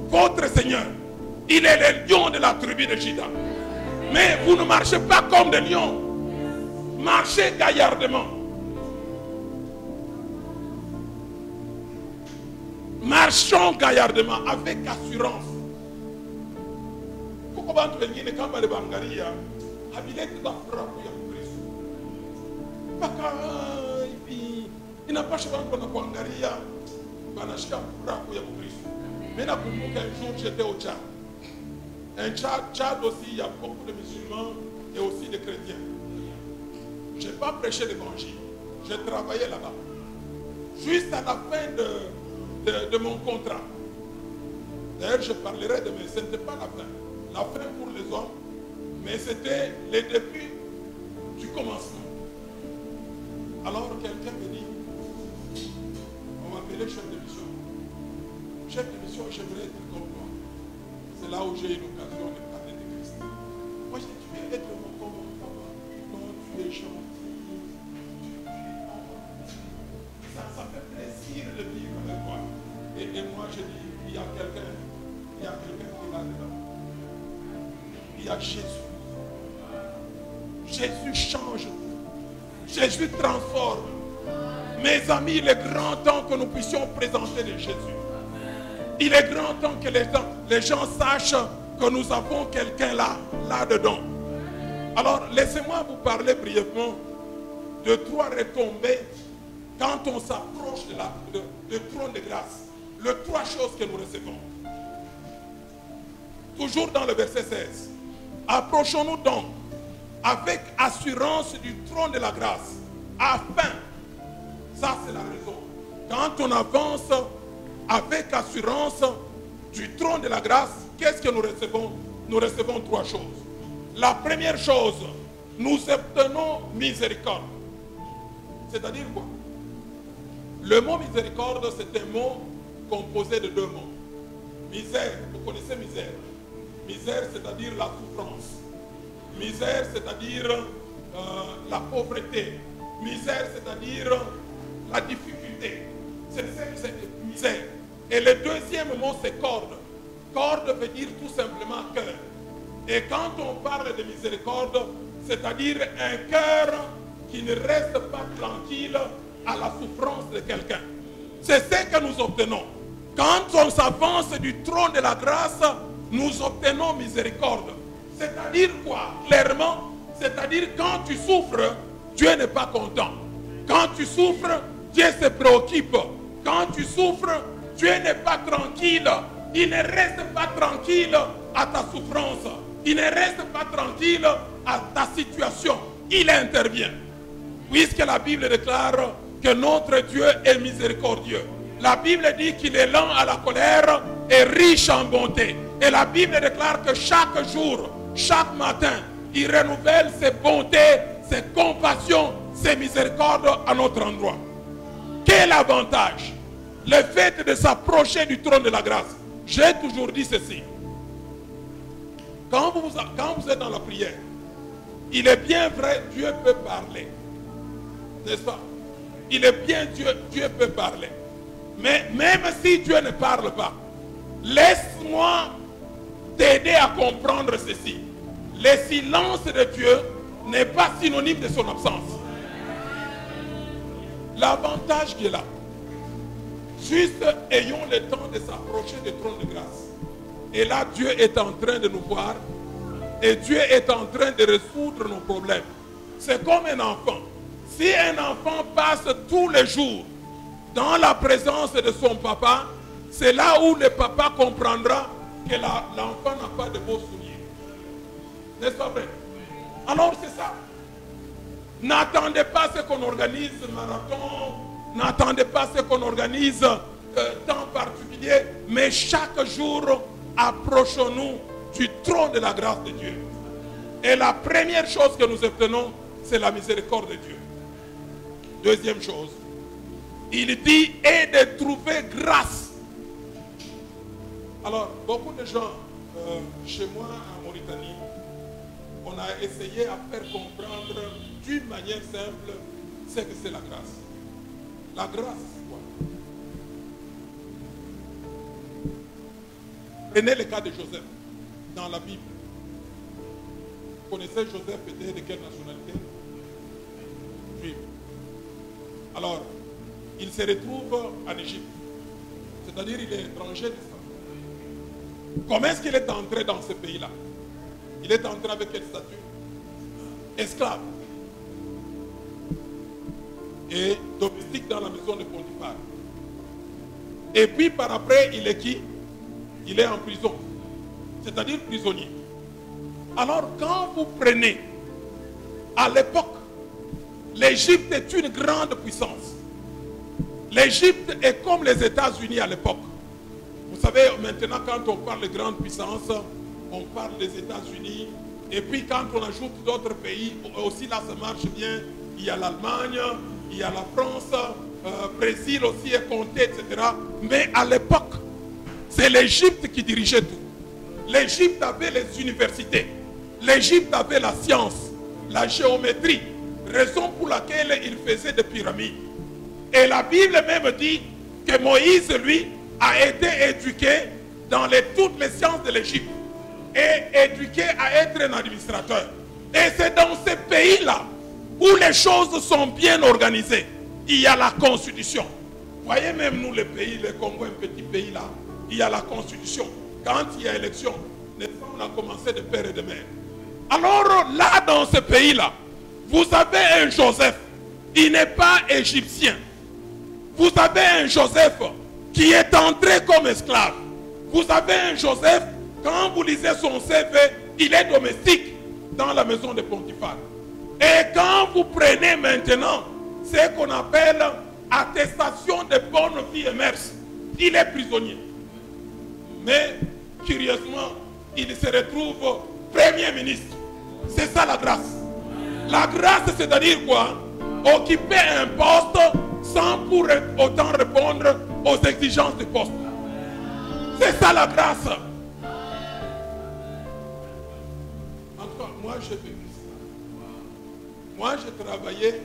votre Seigneur, il est le lion de la tribu de Juda. Mais vous ne marchez pas comme des lions. Marchez gaillardement. Marchons gaillardement avec assurance. Pourquoi vous venez quand vous allez il n'a pas choisi de Kwangaria. Mais un jour j'étais au Tchad. Un Tchad aussi, il y a beaucoup de musulmans et aussi de chrétiens. Je n'ai pas prêché l'évangile. J'ai travaillé là-bas. Juste à la fin de mon contrat. D'ailleurs, je parlerai de mais ce n'était pas la fin. La fin pour les hommes, mais c'était le début du commencement. Alors quelqu'un me dit, on m'appelait chef de mission. Chef de mission, j'aimerais être comme toi. C'est là où j'ai eu l'occasion de parler de Christ. Moi, je dis, tu veux être comme mon papa. Non, tu es gentil. Ça fait plaisir de vivre avec toi. Et moi, je dis, il y a quelqu'un qui est là-dedans. Il y a Jésus. Jésus change tout. Jésus transforme. Mes amis, il est grand temps que nous puissions présenter de Jésus. Il est grand temps que les gens sachent que nous avons quelqu'un là-dedans. Alors, laissez-moi vous parler brièvement de 3 retombées quand on s'approche du trône de grâce. Les 3 choses que nous recevons. Toujours dans le verset 16. Approchons-nous donc avec assurance du trône de la grâce, afin, ça c'est la raison, quand on avance avec assurance du trône de la grâce, qu'est-ce que nous recevons? Nous recevons 3 choses. La première chose, nous obtenons miséricorde. C'est-à-dire quoi? Le mot miséricorde, c'est un mot composé de 2 mots. Misère, vous connaissez misère. Misère, c'est-à-dire la souffrance. Misère, c'est-à-dire la pauvreté. Misère, c'est-à-dire la difficulté. C'est misère. Et le deuxième mot, c'est corde. Corde veut dire tout simplement cœur. Et quand on parle de miséricorde, c'est-à-dire un cœur qui ne reste pas tranquille à la souffrance de quelqu'un. C'est ce que nous obtenons. Quand on s'avance du trône de la grâce, nous obtenons miséricorde. C'est-à-dire quoi? Clairement, c'est-à-dire quand tu souffres, Dieu n'est pas content. Quand tu souffres, Dieu se préoccupe. Quand tu souffres, Dieu n'est pas tranquille. Il ne reste pas tranquille à ta souffrance. Il ne reste pas tranquille à ta situation. Il intervient. Puisque la Bible déclare que notre Dieu est miséricordieux. La Bible dit qu'il est lent à la colère et riche en bonté. Et la Bible déclare que chaque jour, chaque matin, il renouvelle ses bontés, ses compassions, ses miséricordes à notre endroit. Quel avantage? Le fait de s'approcher du trône de la grâce. J'ai toujours dit ceci. Quand vous êtes dans la prière, il est bien vrai, Dieu peut parler. N'est-ce pas? Il est bien, Dieu peut parler. Mais même si Dieu ne parle pas, laisse-moi t'aider à comprendre ceci. Le silence de Dieu n'est pas synonyme de son absence. L'avantage qui est là, juste ayons le temps de s'approcher du trône de grâce. Et là, Dieu est en train de nous voir. Et Dieu est en train de résoudre nos problèmes. C'est comme un enfant. Si un enfant passe tous les jours dans la présence de son papa, c'est là où le papa comprendra que l'enfant n'a pas de beaux souliers. N'est-ce pas vrai? Alors c'est ça. N'attendez pas ce qu'on organise marathon, n'attendez pas ce qu'on organise temps particulier, mais chaque jour, approchons-nous du trône de la grâce de Dieu. Et la première chose que nous obtenons, c'est la miséricorde de Dieu. Deuxième chose, il dit et de trouver grâce. Alors, beaucoup de gens, chez moi en Mauritanie, on a essayé à faire comprendre d'une manière simple ce que c'est la grâce. La grâce, c'est quoi? Prenez le cas de Joseph dans la Bible. Vous connaissez Joseph était de quelle nationalité? Juif. Alors, il se retrouve en Égypte. C'est-à-dire il est étranger de ça. Comment est-ce qu'il est entré dans ce pays-là? Il est entré avec quel statut? Esclave. Et domestique dans la maison de Potiphar. Et puis par après, il est qui? Il est en prison. C'est-à-dire prisonnier. Alors quand vous prenez, à l'époque, l'Égypte est une grande puissance. L'Égypte est comme les États-Unis à l'époque. Vous savez, maintenant quand on parle de grande puissance, on parle des États-Unis. Et puis quand on ajoute d'autres pays, aussi là ça marche bien. Il y a l'Allemagne, il y a la France, Brésil aussi est compté, etc. Mais à l'époque, c'est l'Égypte qui dirigeait tout. L'Égypte avait les universités. L'Égypte avait la science, la géométrie. Raison pour laquelle il faisait des pyramides. Et la Bible même dit que Moïse, lui, a été éduqué dans toutes les sciences de l'Égypte. Et éduqué à être un administrateur. Et c'est dans ces pays-là où les choses sont bien organisées. Il y a la constitution. Voyez même nous les pays, le Congo, un petit pays là, il y a la constitution. Quand il y a élection, on a commencé de père et de mère. Alors là, dans ce pays-là, vous avez un Joseph. Il n'est pas égyptien. Vous avez un Joseph qui est entré comme esclave. Vous avez un Joseph, quand vous lisez son CV, il est domestique dans la maison de Potiphar. Et quand vous prenez maintenant ce qu'on appelle attestation de bonne vie et mœurs, il est prisonnier. Mais, curieusement, il se retrouve Premier ministre. C'est ça la grâce. La grâce, c'est-à-dire quoi? Occuper un poste sans pour autant répondre aux exigences du poste. C'est ça la grâce. En tout cas, moi j'ai vécu ça. Moi j'ai travaillé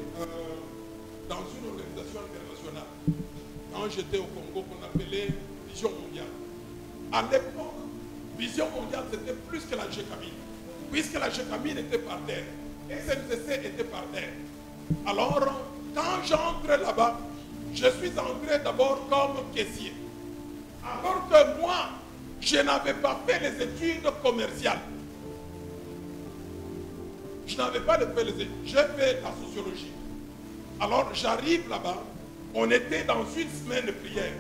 dans une organisation internationale. Quand j'étais au Congo, qu'on appelait Vision Mondiale. À l'époque, Vision Mondiale, c'était plus que la GECAMINE. Puisque la GECAMINE était par terre. Et SNCC était par terre. Alors, quand j'entre là-bas, je suis entré d'abord comme caissier. Alors que moi, je n'avais pas fait les études commerciales. Je n'avais pas fait les études. J'ai fait la sociologie. Alors, j'arrive là-bas. On était dans une semaine de prière.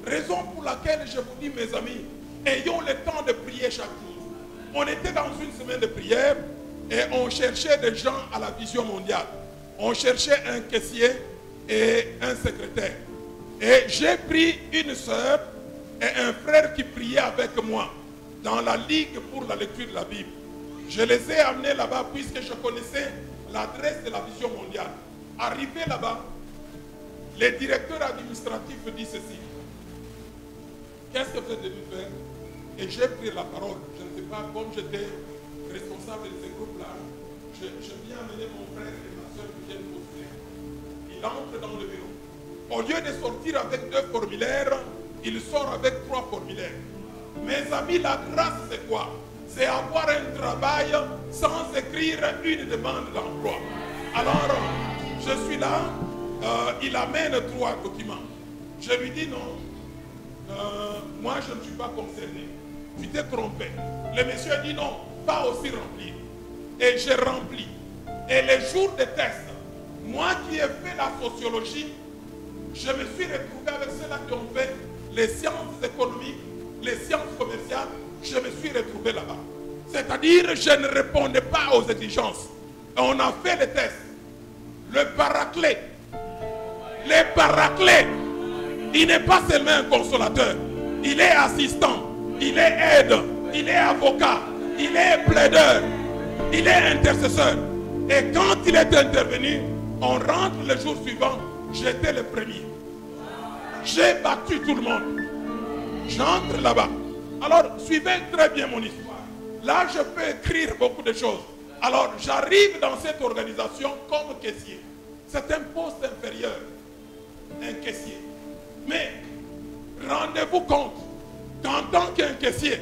Raison pour laquelle je vous dis, mes amis, ayons le temps de prier chaque jour. On était dans une semaine de prière et on cherchait des gens à la Vision Mondiale. On cherchait un caissier et un secrétaire. Et j'ai pris une sœur et un frère qui priaient avec moi dans la ligue pour la lecture de la Bible. Je les ai amenés là-bas puisque je connaissais l'adresse de la Vision Mondiale. Arrivé là-bas, le directeur administratif me dit ceci. Qu'est-ce que vous êtes venu faire? Et j'ai pris la parole. Je ne sais pas, comme j'étais responsable de ce groupe-là, je viens amener mon frère et ma soeur qui viennent poster. Il entre dans le bureau. Au lieu de sortir avec 2 formulaires, il sort avec 3 formulaires. Mes amis, la grâce c'est quoi? C'est avoir un travail sans écrire une demande d'emploi. Alors, je suis là, il amène 3 documents. Je lui dis non, moi je ne suis pas concerné. Tu t'es trompé. Le monsieur dit non, pas aussi remplir. Et j'ai rempli. Et les jours de test, moi qui ai fait la sociologie, je me suis retrouvé avec ceux-là qui ont fait les sciences économiques, les sciences commerciales. Je me suis retrouvé là-bas. C'est-à-dire, je ne répondais pas aux exigences. Et on a fait les tests. Le paraclet. Le paraclet, il n'est pas seulement un consolateur. Il est assistant. Il est aide. Il est avocat. Il est plaideur. Il est intercesseur. Et quand il est intervenu, on rentre le jour suivant. J'étais le premier. J'ai battu tout le monde. J'entre là-bas. Alors, suivez très bien mon histoire. Là, je peux écrire beaucoup de choses. Alors, j'arrive dans cette organisation comme caissier. C'est un poste inférieur. Un caissier. Mais, rendez-vous compte qu'en tant qu'un caissier,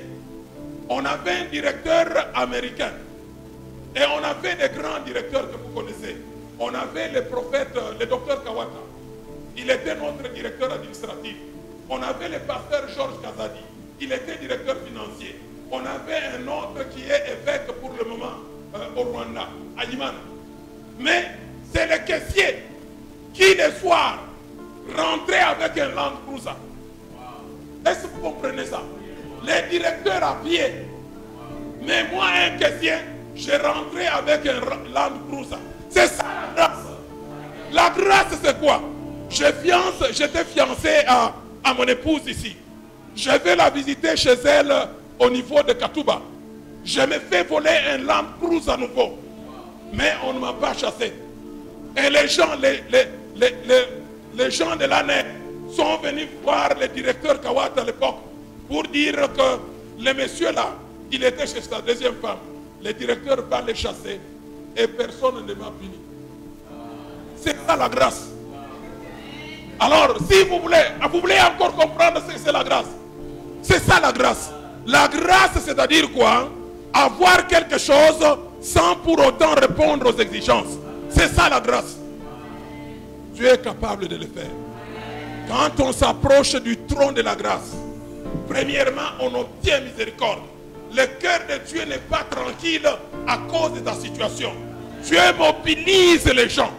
on avait un directeur américain. Et on avait des grands directeurs que vous connaissez. On avait le prophète, le docteur Kawata. Il était notre directeur administratif. On avait le pasteur Georges Kazadi. Il était directeur financier. On avait un autre qui est évêque pour le moment au Rwanda, à Imana. Mais c'est le caissier qui, le soir, rentrait avec un Land Cruiser. Est-ce que vous comprenez ça? Les directeurs à pied. Mais moi, un caissier, je rentrais avec un Land Cruiser. C'est ça la grâce. La grâce, c'est quoi? J'étais fiancé à mon épouse ici. Je vais la visiter chez elle au niveau de Katouba. Je me fais voler un Land Cruiser nouveau. Mais on ne m'a pas chassé. Et les gens, les gens de l'année sont venus voir le directeur Kawata à l'époque pour dire que le monsieur là, il était chez sa deuxième femme. Le directeur va les chasser et personne ne m'a puni. C'est ça la grâce. Alors, si vous voulez encore comprendre ce que c'est la grâce. C'est ça la grâce. La grâce, c'est-à-dire quoi? Avoir quelque chose sans pour autant répondre aux exigences. C'est ça la grâce. Tu es capable de le faire. Quand on s'approche du trône de la grâce, premièrement, on obtient miséricorde. Le cœur de Dieu n'est pas tranquille à cause de ta situation. Dieu mobilise les gens.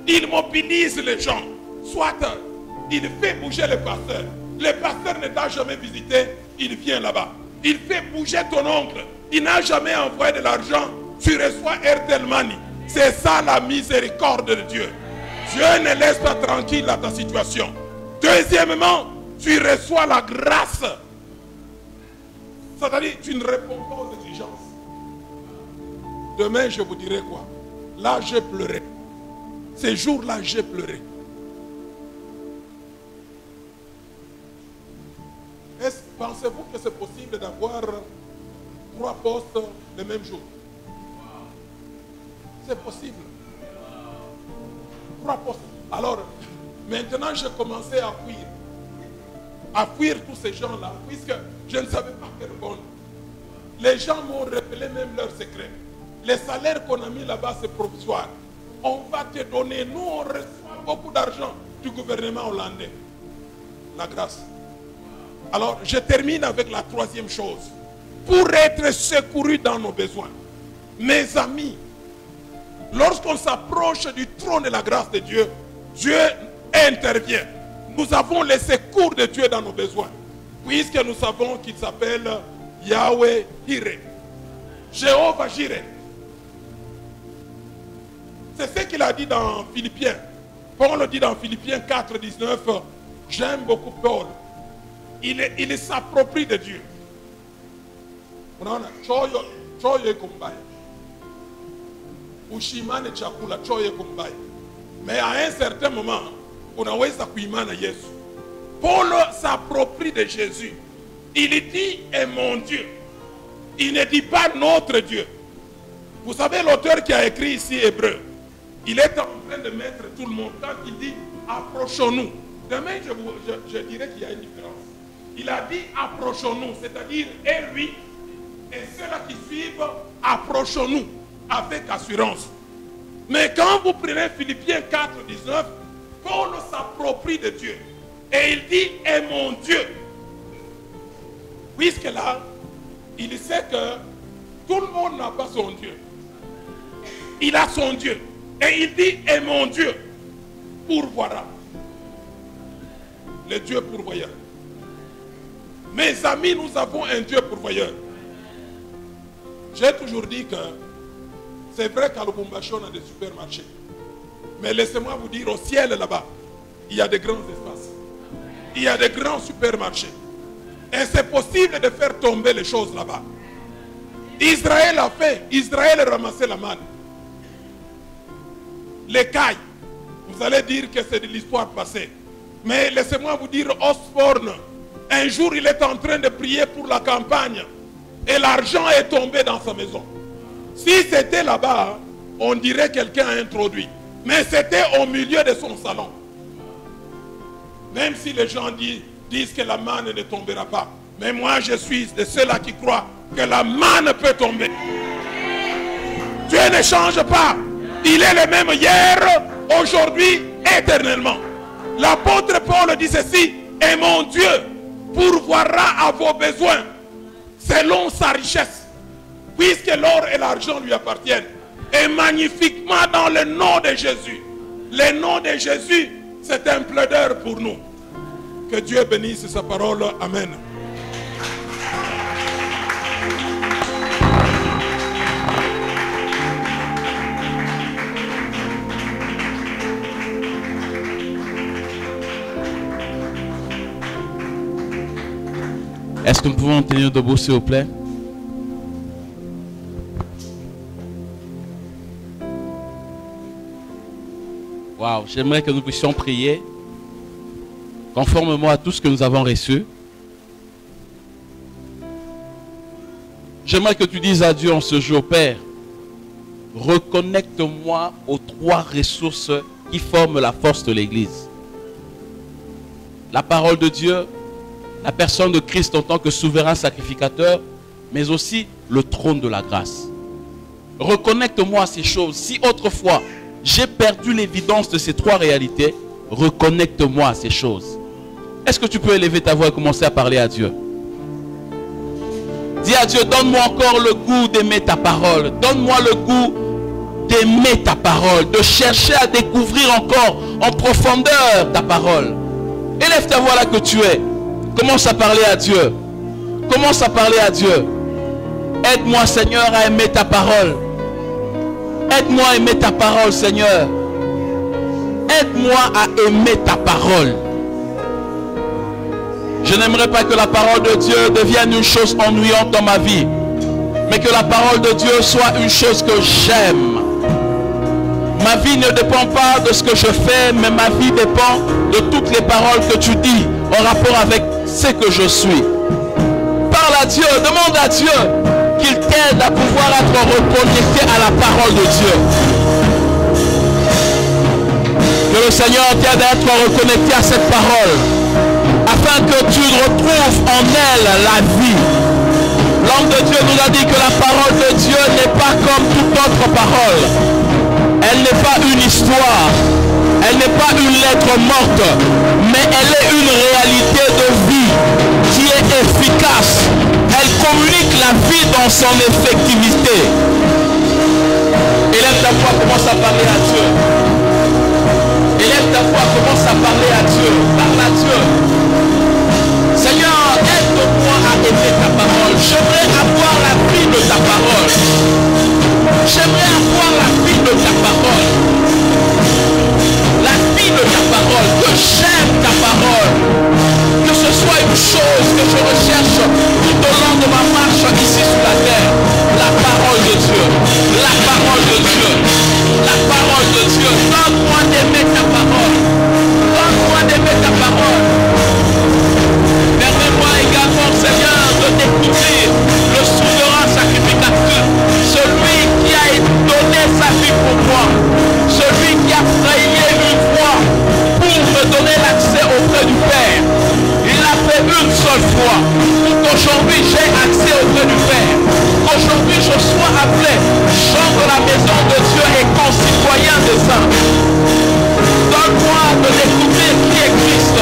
Il mobilise les gens. Soit il fait bouger le pasteur. Le pasteur ne t'a jamais visité, il vient là-bas. Il fait bouger ton oncle. Il n'a jamais envoyé de l'argent. Tu reçois Airtel Money. C'est ça la miséricorde de Dieu. Dieu ne laisse pas tranquille à ta situation. Deuxièmement, tu reçois la grâce. C'est-à-dire, tu ne réponds pas aux exigences. Demain, je vous dirai quoi? Là, j'ai pleuré. Ces jours-là, j'ai pleuré. Pensez-vous que c'est possible d'avoir 3 postes le même jour? C'est possible. 3 postes. Alors, maintenant, j'ai commencé à fuir. À fuir tous ces gens-là, puisque je ne savais pas répondre. Les gens m'ont révélé même leurs secrets. Les salaires qu'on a mis là-bas, c'est provisoire. On va te donner, nous on reçoit beaucoup d'argent du gouvernement hollandais. La grâce. Alors, je termine avec la 3e chose. Pour être secouru dans nos besoins, mes amis, lorsqu'on s'approche du trône de la grâce de Dieu, Dieu intervient. Nous avons les secours de Dieu dans nos besoins. Puisque nous savons qu'il s'appelle Yahweh Jireh. Jéhovah Jireh. C'est ce qu'il a dit dans Philippiens. Paul le dit dans Philippiens 4, 19. J'aime beaucoup Paul. Il s'approprie de Dieu. Mais à un certain moment, Paul s'approprie de Jésus. Il dit est mon Dieu. Il ne dit pas notre Dieu. Vous savez l'auteur qui a écrit ici Hébreu, il est en train de mettre tout le monde. Quand il dit approchons-nous, demain je dirais qu'il y a une différence. Il a dit approchons-nous, c'est-à-dire et lui et ceux-là qui suivent, approchons-nous avec assurance. Mais quand vous prenez Philippiens 4, 19, Paul s'approprie de Dieu. Et il dit est mon Dieu. Puisque là, il sait que tout le monde n'a pas son Dieu. Il a son Dieu. Et il dit est mon Dieu. Pourvoira. Le Dieu pourvoyeur. Mes amis, nous avons un Dieu pourvoyeur. J'ai toujours dit que c'est vrai qu'à Lubumbashi, on a des supermarchés. Mais laissez-moi vous dire, au ciel là-bas, il y a des grands espaces. Il y a des grands supermarchés. Et c'est possible de faire tomber les choses là-bas. Israël a fait. Israël a ramassé la manne. Les cailles. Vous allez dire que c'est de l'histoire passée. Mais laissez-moi vous dire, Osborne, un jour il est en train de prier pour la campagne. Et l'argent est tombé dans sa maison. Si c'était là-bas, on dirait que quelqu'un a introduit. Mais c'était au milieu de son salon. Même si les gens disent que la manne ne tombera pas. Mais moi je suis de ceux-là qui croient que la manne peut tomber. Dieu ne change pas. Il est le même hier, aujourd'hui, éternellement. L'apôtre Paul dit ceci, et mon Dieu pourvoira à vos besoins selon sa richesse, puisque l'or et l'argent lui appartiennent. Et magnifiquement dans le nom de Jésus. Le nom de Jésus, c'est un plaideur pour nous. Que Dieu bénisse sa parole. Amen. Est-ce que nous pouvons tenir debout, s'il vous plaît? Waouh, j'aimerais que nous puissions prier conformément à tout ce que nous avons reçu. J'aimerais que tu dises à Dieu en ce jour, Père, reconnecte-moi aux 3 ressources qui forment la force de l'Église. La parole de Dieu, la personne de Christ en tant que souverain sacrificateur, mais aussi le trône de la grâce. Reconnecte-moi à ces choses. Si autrefois, j'ai perdu l'évidence de ces 3 réalités, reconnecte-moi à ces choses. Est-ce que tu peux élever ta voix et commencer à parler à Dieu? Dis à Dieu, donne-moi encore le goût d'aimer ta parole. Donne-moi le goût d'aimer ta parole, de chercher à découvrir encore en profondeur ta parole. Élève ta voix là que tu es. Commence à parler à Dieu. Commence à parler à Dieu. Aide-moi, Seigneur, à aimer ta parole. Aide-moi à aimer ta parole, Seigneur. Aide-moi à aimer ta parole. Je n'aimerais pas que la parole de Dieu devienne une chose ennuyante dans ma vie, mais que la parole de Dieu soit une chose que j'aime. Ma vie ne dépend pas de ce que je fais, mais ma vie dépend de toutes les paroles que tu dis en rapport avec ce que je suis. parle à Dieu, demande à Dieu qu'il t'aide à pouvoir être reconnecté à la parole de Dieu. Que le Seigneur t'aide à être reconnecté à cette parole, afin que tu retrouves en elle la vie. L'homme de Dieu nous a dit que la parole de Dieu n'est pas comme toute autre parole. Elle n'est pas une histoire, elle n'est pas une lettre morte, mais elle est une réalité de vie qui est efficace. Elle communique la vie dans son effectivité. Élève ta voix, commence à parler à Dieu. Élève ta voix, commence à parler à Dieu. Parle à Dieu. Seigneur, aide-moi à aimer ta parole. J'aimerais avoir la vie de ta parole. J'aimerais avoir la vie de ta parole. La vie de ta parole. Que j'aime ta parole. Que ce soit une chose que je recherche tout au long de ma marche ici sur la terre. La parole de Dieu. La parole de Dieu. La parole de Dieu. Donne-moi d'aimer ta parole. Donne-moi d'aimer ta parole. Permets-moi également, Seigneur, de découvrir le souverain sacrificateur, celui qui a donné sa vie pour moi, celui qui a frayé une voie pour me donner l'accès auprès du Père. Il l'a fait une seule fois pour qu'aujourd'hui j'ai accès auprès du Père. Aujourd'hui je sois appelé chant de la maison de Dieu et concitoyen des saints. Donne-moi de découvrir qui est Christ.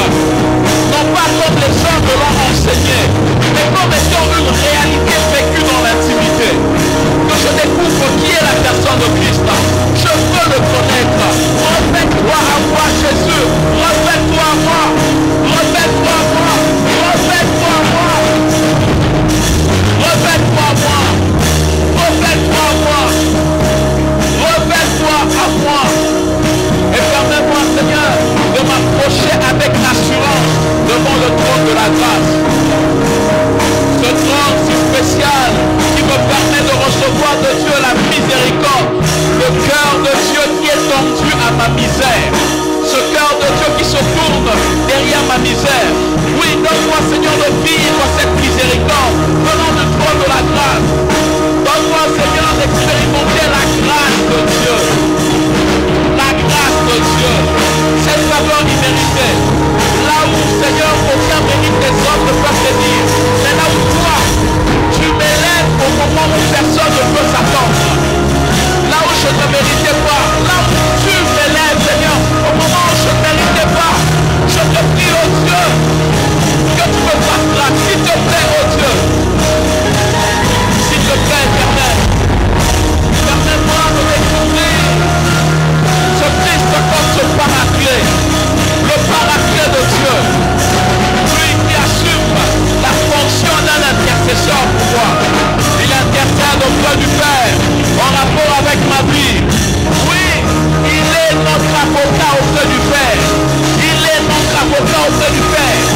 Non pas comme les gens me l'ont enseigné, mais comme étant une réalité vécue dans l'intimité. Que je découvre qui est la personne de Christ. Je veux le connaître. Revêt-toi à moi, Jésus. Revêt-toi à moi. Revêt-toi à moi. Revêt-toi à moi. Revêt-toi à moi. Revêt-toi à moi. Revêt-toi à moi. Et permets-moi, Seigneur, de m'approcher avec assurance devant le trône de la grâce. Ce trône si spécial qui me permet de recevoir de Dieu la miséricorde. Le cœur de Dieu qui est tendu à ma misère. Ce cœur de Dieu qui se tourne derrière ma misère. Oui, donne-moi, Seigneur, de vivre cette miséricorde venant du trône de la grâce. Donne-moi, Seigneur, d'expérimenter la grâce de Dieu. La grâce de Dieu, cette faveur imméritée, là où, Seigneur, aucun mérite des hommes ne peut te dire, mais là où toi, tu m'élèves au moment où personne ne peut s'attendre, là où je ne méritais pas, là où tu m'élèves, Seigneur, au moment où je ne méritais pas, je te prie, oh Dieu, que tu me fasses grâce, s'il te plaît, oh Dieu, s'il te plaît, Éternel, permets-moi de découvrir ce Christ comme ce paraclet, le paraclet de Dieu, lui qui assume la fonction d'un intercesseur pour moi. Il intercède auprès du Père en rapport avec ma vie. Oui, il est notre avocat auprès du Père. Il est notre avocat auprès du Père.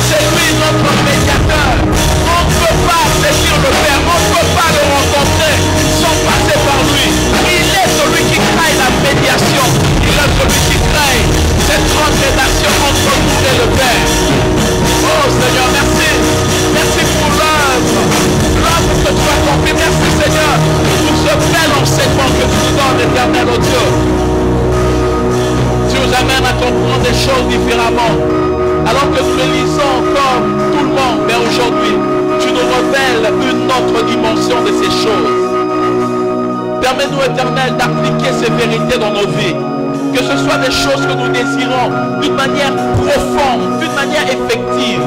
C'est lui notre médiateur. On ne peut pas saisir le Père, on ne peut pas le rencontrer sans passer par lui. Il est celui qui crée la médiation. Il est celui qui crée cette grande relation entre nous et le Père. Oh Seigneur, merci. Merci pour l'œuvre que tu as accomplie. Merci Seigneur pour ce bel enseignement que tu nous donnes, Éternel, oh Dieu. Tu nous amènes à comprendre des choses différemment. Alors que nous les lisons comme tout le monde, mais aujourd'hui, tu nous révèles une autre dimension de ces choses. Permets-nous, Éternel, d'appliquer ces vérités dans nos vies. Que ce soit des choses que nous désirons d'une manière profonde, d'une manière effective.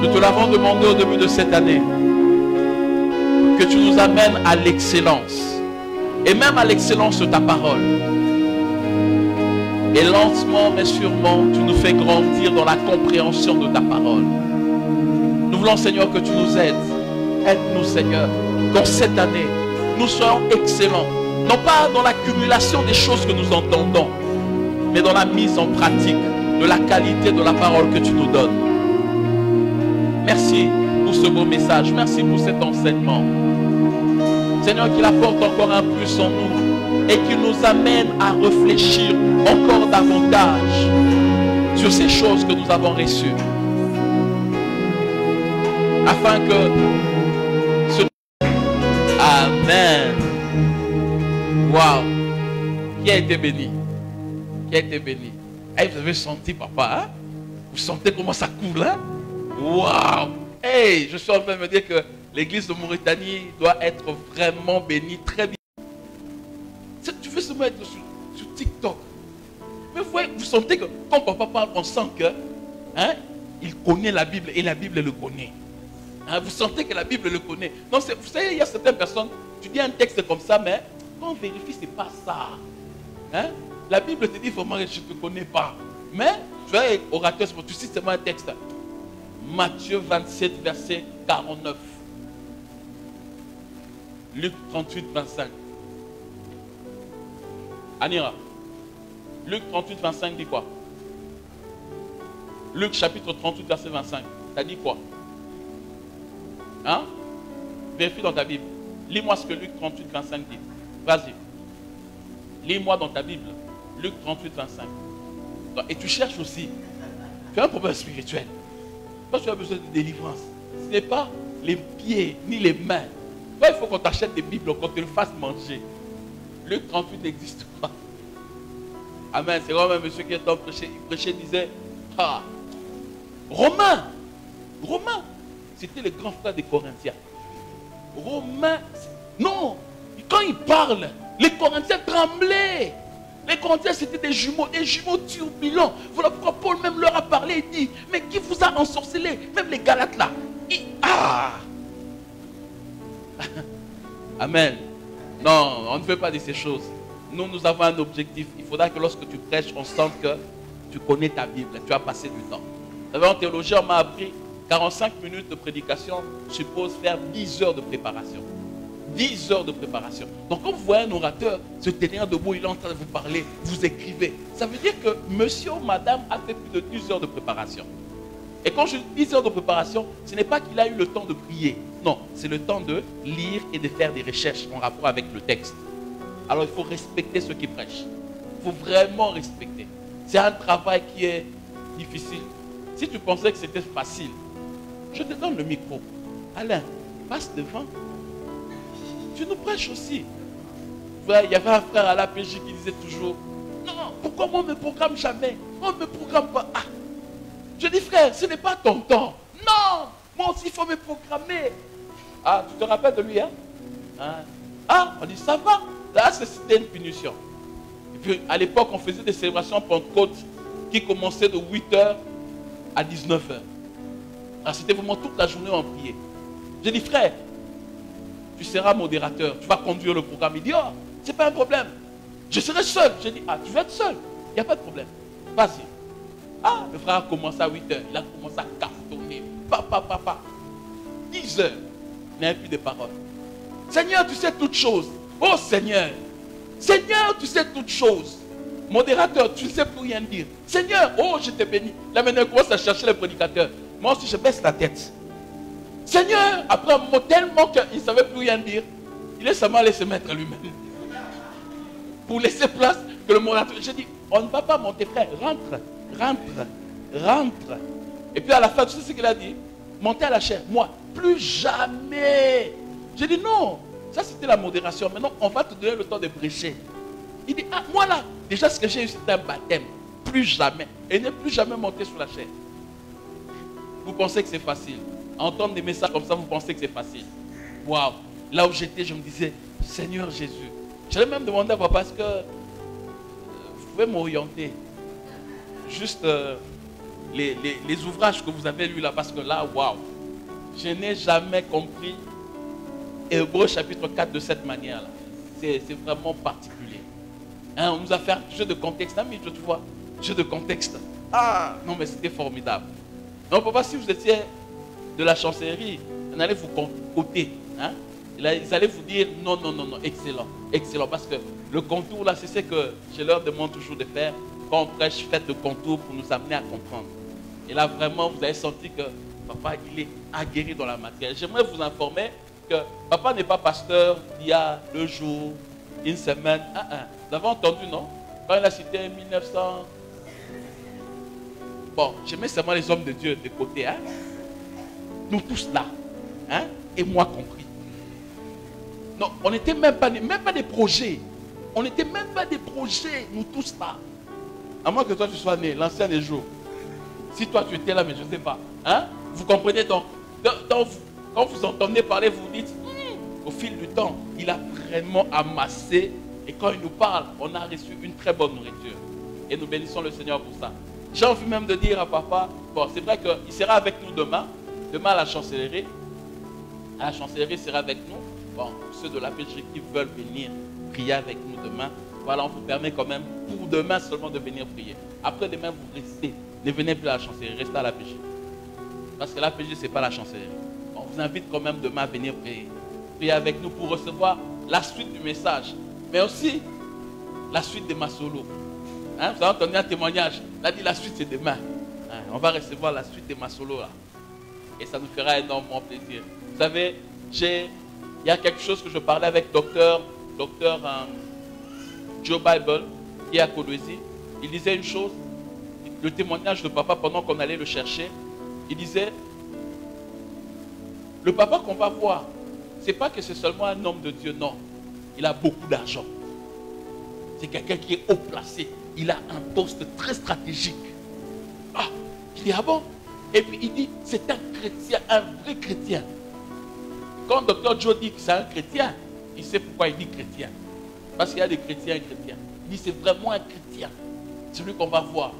Nous te l'avons demandé au début de cette année. Que tu nous amènes à l'excellence. Et même à l'excellence de ta parole. Et lentement mais sûrement, tu nous fais grandir dans la compréhension de ta parole. Nous voulons, Seigneur, que tu nous aides. Aide-nous, Seigneur, qu'en cette année, nous soyons excellents. Non pas dans l'accumulation des choses que nous entendons, mais dans la mise en pratique de la qualité de la parole que tu nous donnes. Merci pour ce beau message. Merci pour cet enseignement. Seigneur, qu'il apporte encore un plus en nous et qu'il nous amène à réfléchir encore davantage sur ces choses que nous avons reçues. Afin que ce... Amen. Waouh. Qui a été béni? Qui a été béni? Hey, vous avez senti, papa, hein? Vous sentez comment ça coule, hein? Waouh. Hey, je suis en train de me dire que l'église de Mauritanie doit être vraiment bénie, très bien. Tu veux se mettre sur TikTok. Mais vous sentez que quand papa parle, on sent que hein, il connaît la Bible et la Bible le connaît. Hein, vous sentez que la Bible le connaît. Non, vous savez, il y a certaines personnes, tu dis un texte comme ça, mais quand on vérifie, ce n'est pas ça. Hein? La Bible te dit vraiment que je ne te connais pas. Mais tu es orateur, tu cites seulement un texte. Matthieu 27, verset 49. Luc 38, 25. Anira. Luc 38, 25 dit quoi? Luc chapitre 38, verset 25. Ça dit quoi? Hein? Vérifie dans ta Bible. Lis-moi ce que Luc 38, 25 dit. Vas-y. Lis-moi dans ta Bible. Luc 38, 25. Et tu cherches aussi. Tu as un problème spirituel. Toi, tu as besoin de délivrance. Ce n'est pas les pieds ni les mains. Toi, il faut qu'on t'achète des Bibles, qu'on te le fasse manger. Luc 38 n'existe pas. Amen. C'est comme un monsieur qui est en prêché. Il prêchait, disait, ah, Romain. C'était le grand frère des Corinthiens. Romain. Non. Quand il parle, les Corinthiens tremblaient. Les Corinthiens, c'était des jumeaux turbulents. Voilà pourquoi Paul même leur a parlé. Il dit, mais qui vous a ensorcelé? Même les Galates là. Amen. Non, on ne fait pas de ces choses. Nous avons un objectif. Il faudra que lorsque tu prêches, on sente que tu connais ta Bible. Tu as passé du temps. Vous savez, en théologie, on m'a appris 45 minutes de prédication suppose faire 10 heures de préparation. 10 heures de préparation. Donc quand vous voyez un orateur se tenir debout, il est en train de vous parler, vous écrivez. Ça veut dire que monsieur ou madame a fait plus de 10 heures de préparation. Et quand je dis 10 heures de préparation, ce n'est pas qu'il a eu le temps de prier. Non, c'est le temps de lire et de faire des recherches en rapport avec le texte. Alors il faut respecter ceux qui prêchent. Il faut vraiment respecter. C'est un travail qui est difficile. Si tu pensais que c'était facile, je te donne le micro. Alain, passe devant. Tu nous prêches aussi. Il y avait un frère à l'APJ qui disait toujours, non, pourquoi moi on ne me programme jamais? On ne me programme pas. Ah. Je dis, frère, ce n'est pas ton temps. Non, moi aussi il faut me programmer. Ah, tu te rappelles de lui, hein? Ah, on dit, ça va. Là, c'était une punition. Et puis, à l'époque, on faisait des célébrations Pentecôte qui commençaient de 8h à 19h. Alors, c'était vraiment toute la journée en prière. J'ai dit, frère, tu seras modérateur, tu vas conduire le programme. Il dit, oh, c'est pas un problème. Je serai seul. J'ai dit, ah, tu vas être seul. Il n'y a pas de problème. Vas-y. Ah, le frère a commencé à 8h. Il a commencé à cartonner. Papa. 10h. Il n'y a plus de paroles. Seigneur, tu sais toutes choses. Oh Seigneur. Seigneur, tu sais toutes choses. Modérateur, tu ne sais plus rien dire. Seigneur, oh, je t'ai béni. Là maintenant, il commence à chercher le prédicateur. Moi aussi, je baisse la tête. Seigneur, après un mot tellement qu'il ne savait plus rien dire, il est seulement allé se mettre lui-même. Pour laisser place que le modérateur. J'ai dit, on ne va pas monter, frère. Rentre. Et puis à la fin, tu sais ce qu'il a dit? Montez à la chair. Moi, plus jamais. J'ai dit non. Ça, c'était la modération. Maintenant, on va te donner le temps de prêcher. Il dit, ah, moi là, déjà ce que j'ai eu, c'était un baptême. Plus jamais. Et ne plus jamais monter sur la chair. Vous pensez que c'est facile. Entendre des messages comme ça, vous pensez que c'est facile. Waouh. Là où j'étais, je me disais, Seigneur Jésus. J'allais même demander à papa, est-ce que vous pouvez m'orienter? Juste les ouvrages que vous avez lus là, parce que là, waouh, je n'ai jamais compris Hébreux chapitre 4 de cette manière-là. C'est vraiment particulier. Hein, on nous a fait un jeu de contexte. Ah, mais tu vois, jeu de contexte. Ah, non, mais c'était formidable. Non, papa, si vous étiez de la chancellerie, on allait vous côté. Hein? Ils allaient vous dire non, non, non, non, excellent, excellent. Parce que le contour, là, c'est ce que je leur demande toujours de faire. Quand on prêche, faites le contour pour nous amener à comprendre. Et là, vraiment, vous avez senti que papa, il est aguerri dans la matière. J'aimerais vous informer que papa n'est pas pasteur il y a 2 jours, une semaine. Vous avez entendu, non? Quand il a cité 1900. Bon, je mets seulement les hommes de Dieu de côté. Hein? Nous tous là. Hein? Et moi compris. Non, on n'était même pas des projets. On n'était même pas des projets, nous tous là. À moins que toi tu sois né, l'ancien des jours. Si toi tu étais là, mais je ne sais pas. Hein? Vous comprenez donc, quand vous entendez parler, vous vous dites, au fil du temps, il a vraiment amassé. Et quand il nous parle, on a reçu une très bonne nourriture. Et nous bénissons le Seigneur pour ça. J'ai envie même de dire à papa, bon, c'est vrai qu'il sera avec nous demain. Demain à la chancellerie. À la chancellerie, il sera avec nous. Bon, ceux de l'APJ qui veulent venir prier avec nous demain, voilà, on vous permet quand même pour demain seulement de venir prier. Après demain, vous restez. Ne venez plus à la chancellerie, restez à l'APJ. Parce que l'APJ, ce n'est pas la chancellerie. On vous invite quand même demain à venir prier. Prier avec nous pour recevoir la suite du message. Mais aussi la suite de ma solo. Hein, vous avez entendu un témoignage. Il a dit la suite c'est demain. Hein, on va recevoir la suite de ma solo là. Et ça nous fera énormément plaisir. Vous savez, il y a quelque chose que je parlais avec docteur Joe Bible, qui est à Kolwezi. Il disait une chose, le témoignage de papa pendant qu'on allait le chercher. Il disait, le papa qu'on va voir, c'est pas que c'est seulement un homme de Dieu, non. Il a beaucoup d'argent. C'est quelqu'un qui est haut placé. Il a un poste très stratégique. Ah, il dit, ah bon? Et puis il dit, c'est un chrétien, un vrai chrétien. Quand Dr Joe dit que c'est un chrétien, il sait pourquoi il dit chrétien. Parce qu'il y a des chrétiens et chrétiens. Il dit, c'est vraiment un chrétien. Celui qu'on va voir.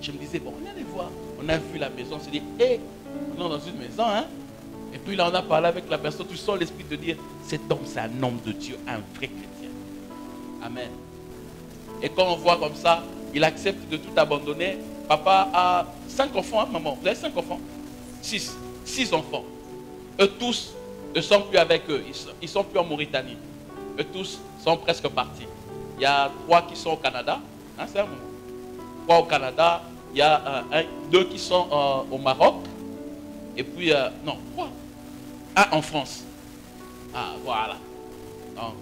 Je me disais, bon, on allait voir. On a vu la maison, on s'est dit, hé, on est dans une maison, hein. Et puis là, on a parlé avec la personne, tu sens l'esprit te dire, cet homme, c'est un homme de Dieu, un vrai chrétien. Amen. Et quand on voit comme ça, il accepte de tout abandonner. Papa a 5 enfants, hein, maman. Vous avez 5 enfants? 6 enfants. Eux tous ne sont plus avec eux. Ils ne sont plus en Mauritanie. Eux tous sont presque partis. Il y a 3 qui sont au Canada. Hein, c'est un moment. 3 au Canada. Il y a 2 qui sont au Maroc. Et puis, non, 3. 1 en France. Ah, voilà. Donc,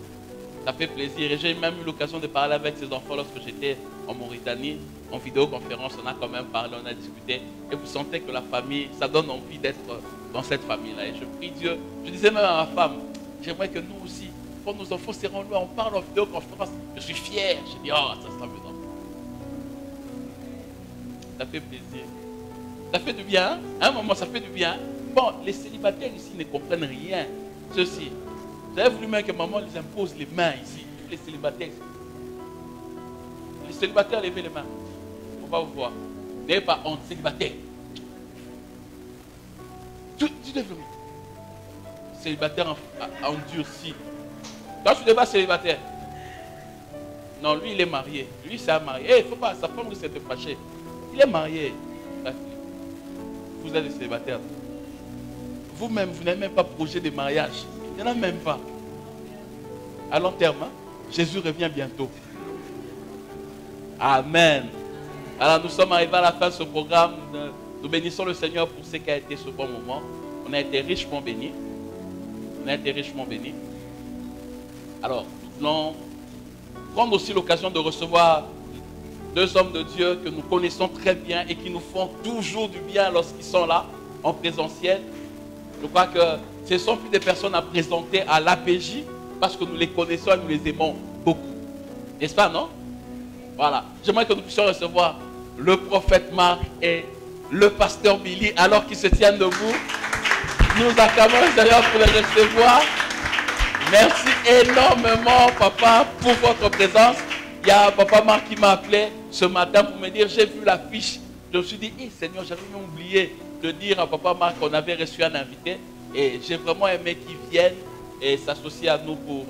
ça fait plaisir. Et j'ai même eu l'occasion de parler avec ces enfants lorsque j'étais en Mauritanie. En vidéoconférence, on a quand même parlé, on a discuté. Et vous sentez que la famille, ça donne envie d'être dans cette famille-là. Et je prie Dieu. Je disais même à ma femme, j'aimerais que nous aussi, quand nos enfants seront loin, on parle en vidéoconférence. Je suis fier. Je dis, oh, ça sera mes enfants. Ça fait plaisir. Ça fait du bien. Hein? À un moment, ça fait du bien. Bon, les célibataires ici ne comprennent rien. Ceci. Vous avez voulu même que maman les impose les mains ici. Les célibataires. Les célibataires, levez les mains. On va vous voir. N'ayez pas honte, célibataire. Tu lèves le main. Célibataire endurci. Toi, tu n'es pas célibataire. Non, lui, il est marié. Lui, c'est un marié. Il ne faut pas, sa femme risque de fâcher. Il est marié. Vous êtes des célibataires. Vous-même, vous n'avez même pas projet de mariage. Il n'y en a même pas. À long terme, hein? Jésus revient bientôt. Amen. Alors nous sommes arrivés à la fin de ce programme. Nous bénissons le Seigneur pour ce qui a été ce bon moment. On a été richement bénis. On a été richement bénis. Alors, nous voulons prendre aussi l'occasion de recevoir 2 hommes de Dieu que nous connaissons très bien et qui nous font toujours du bien lorsqu'ils sont là, en présentiel. Je crois que ce ne sont plus des personnes à présenter à l'APJ parce que nous les connaissons et nous les aimons beaucoup. N'est-ce pas, non? Voilà. J'aimerais que nous puissions recevoir le prophète Marc et le pasteur Billy alors qu'ils se tiennent debout. Nous acclamons d'ailleurs pour les recevoir. Merci énormément, papa, pour votre présence. Il y a papa Marc qui m'a appelé ce matin pour me dire, j'ai vu l'affiche Je me suis dit, Seigneur, j'avais même oublié de dire à Papa Marc qu'on avait reçu un invité. Et j'ai vraiment aimé qu'il vienne et s'associer à nous pour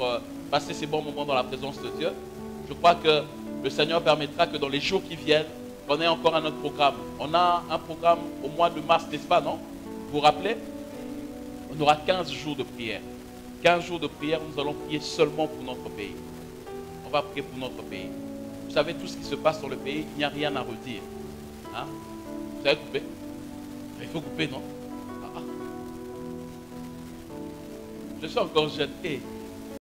passer ces bons moments dans la présence de Dieu. Je crois que le Seigneur permettra que dans les jours qui viennent, on ait encore un autre programme. On a un programme au mois de mars, n'est-ce pas, non? Vous vous rappelez? On aura 15 jours de prière. 15 jours de prière, nous allons prier seulement pour notre pays. On va prier pour notre pays. Vous savez, tout ce qui se passe dans le pays, il n'y a rien à redire. Hein? Vous avez coupé? Il faut couper, non? Je suis encore jeune.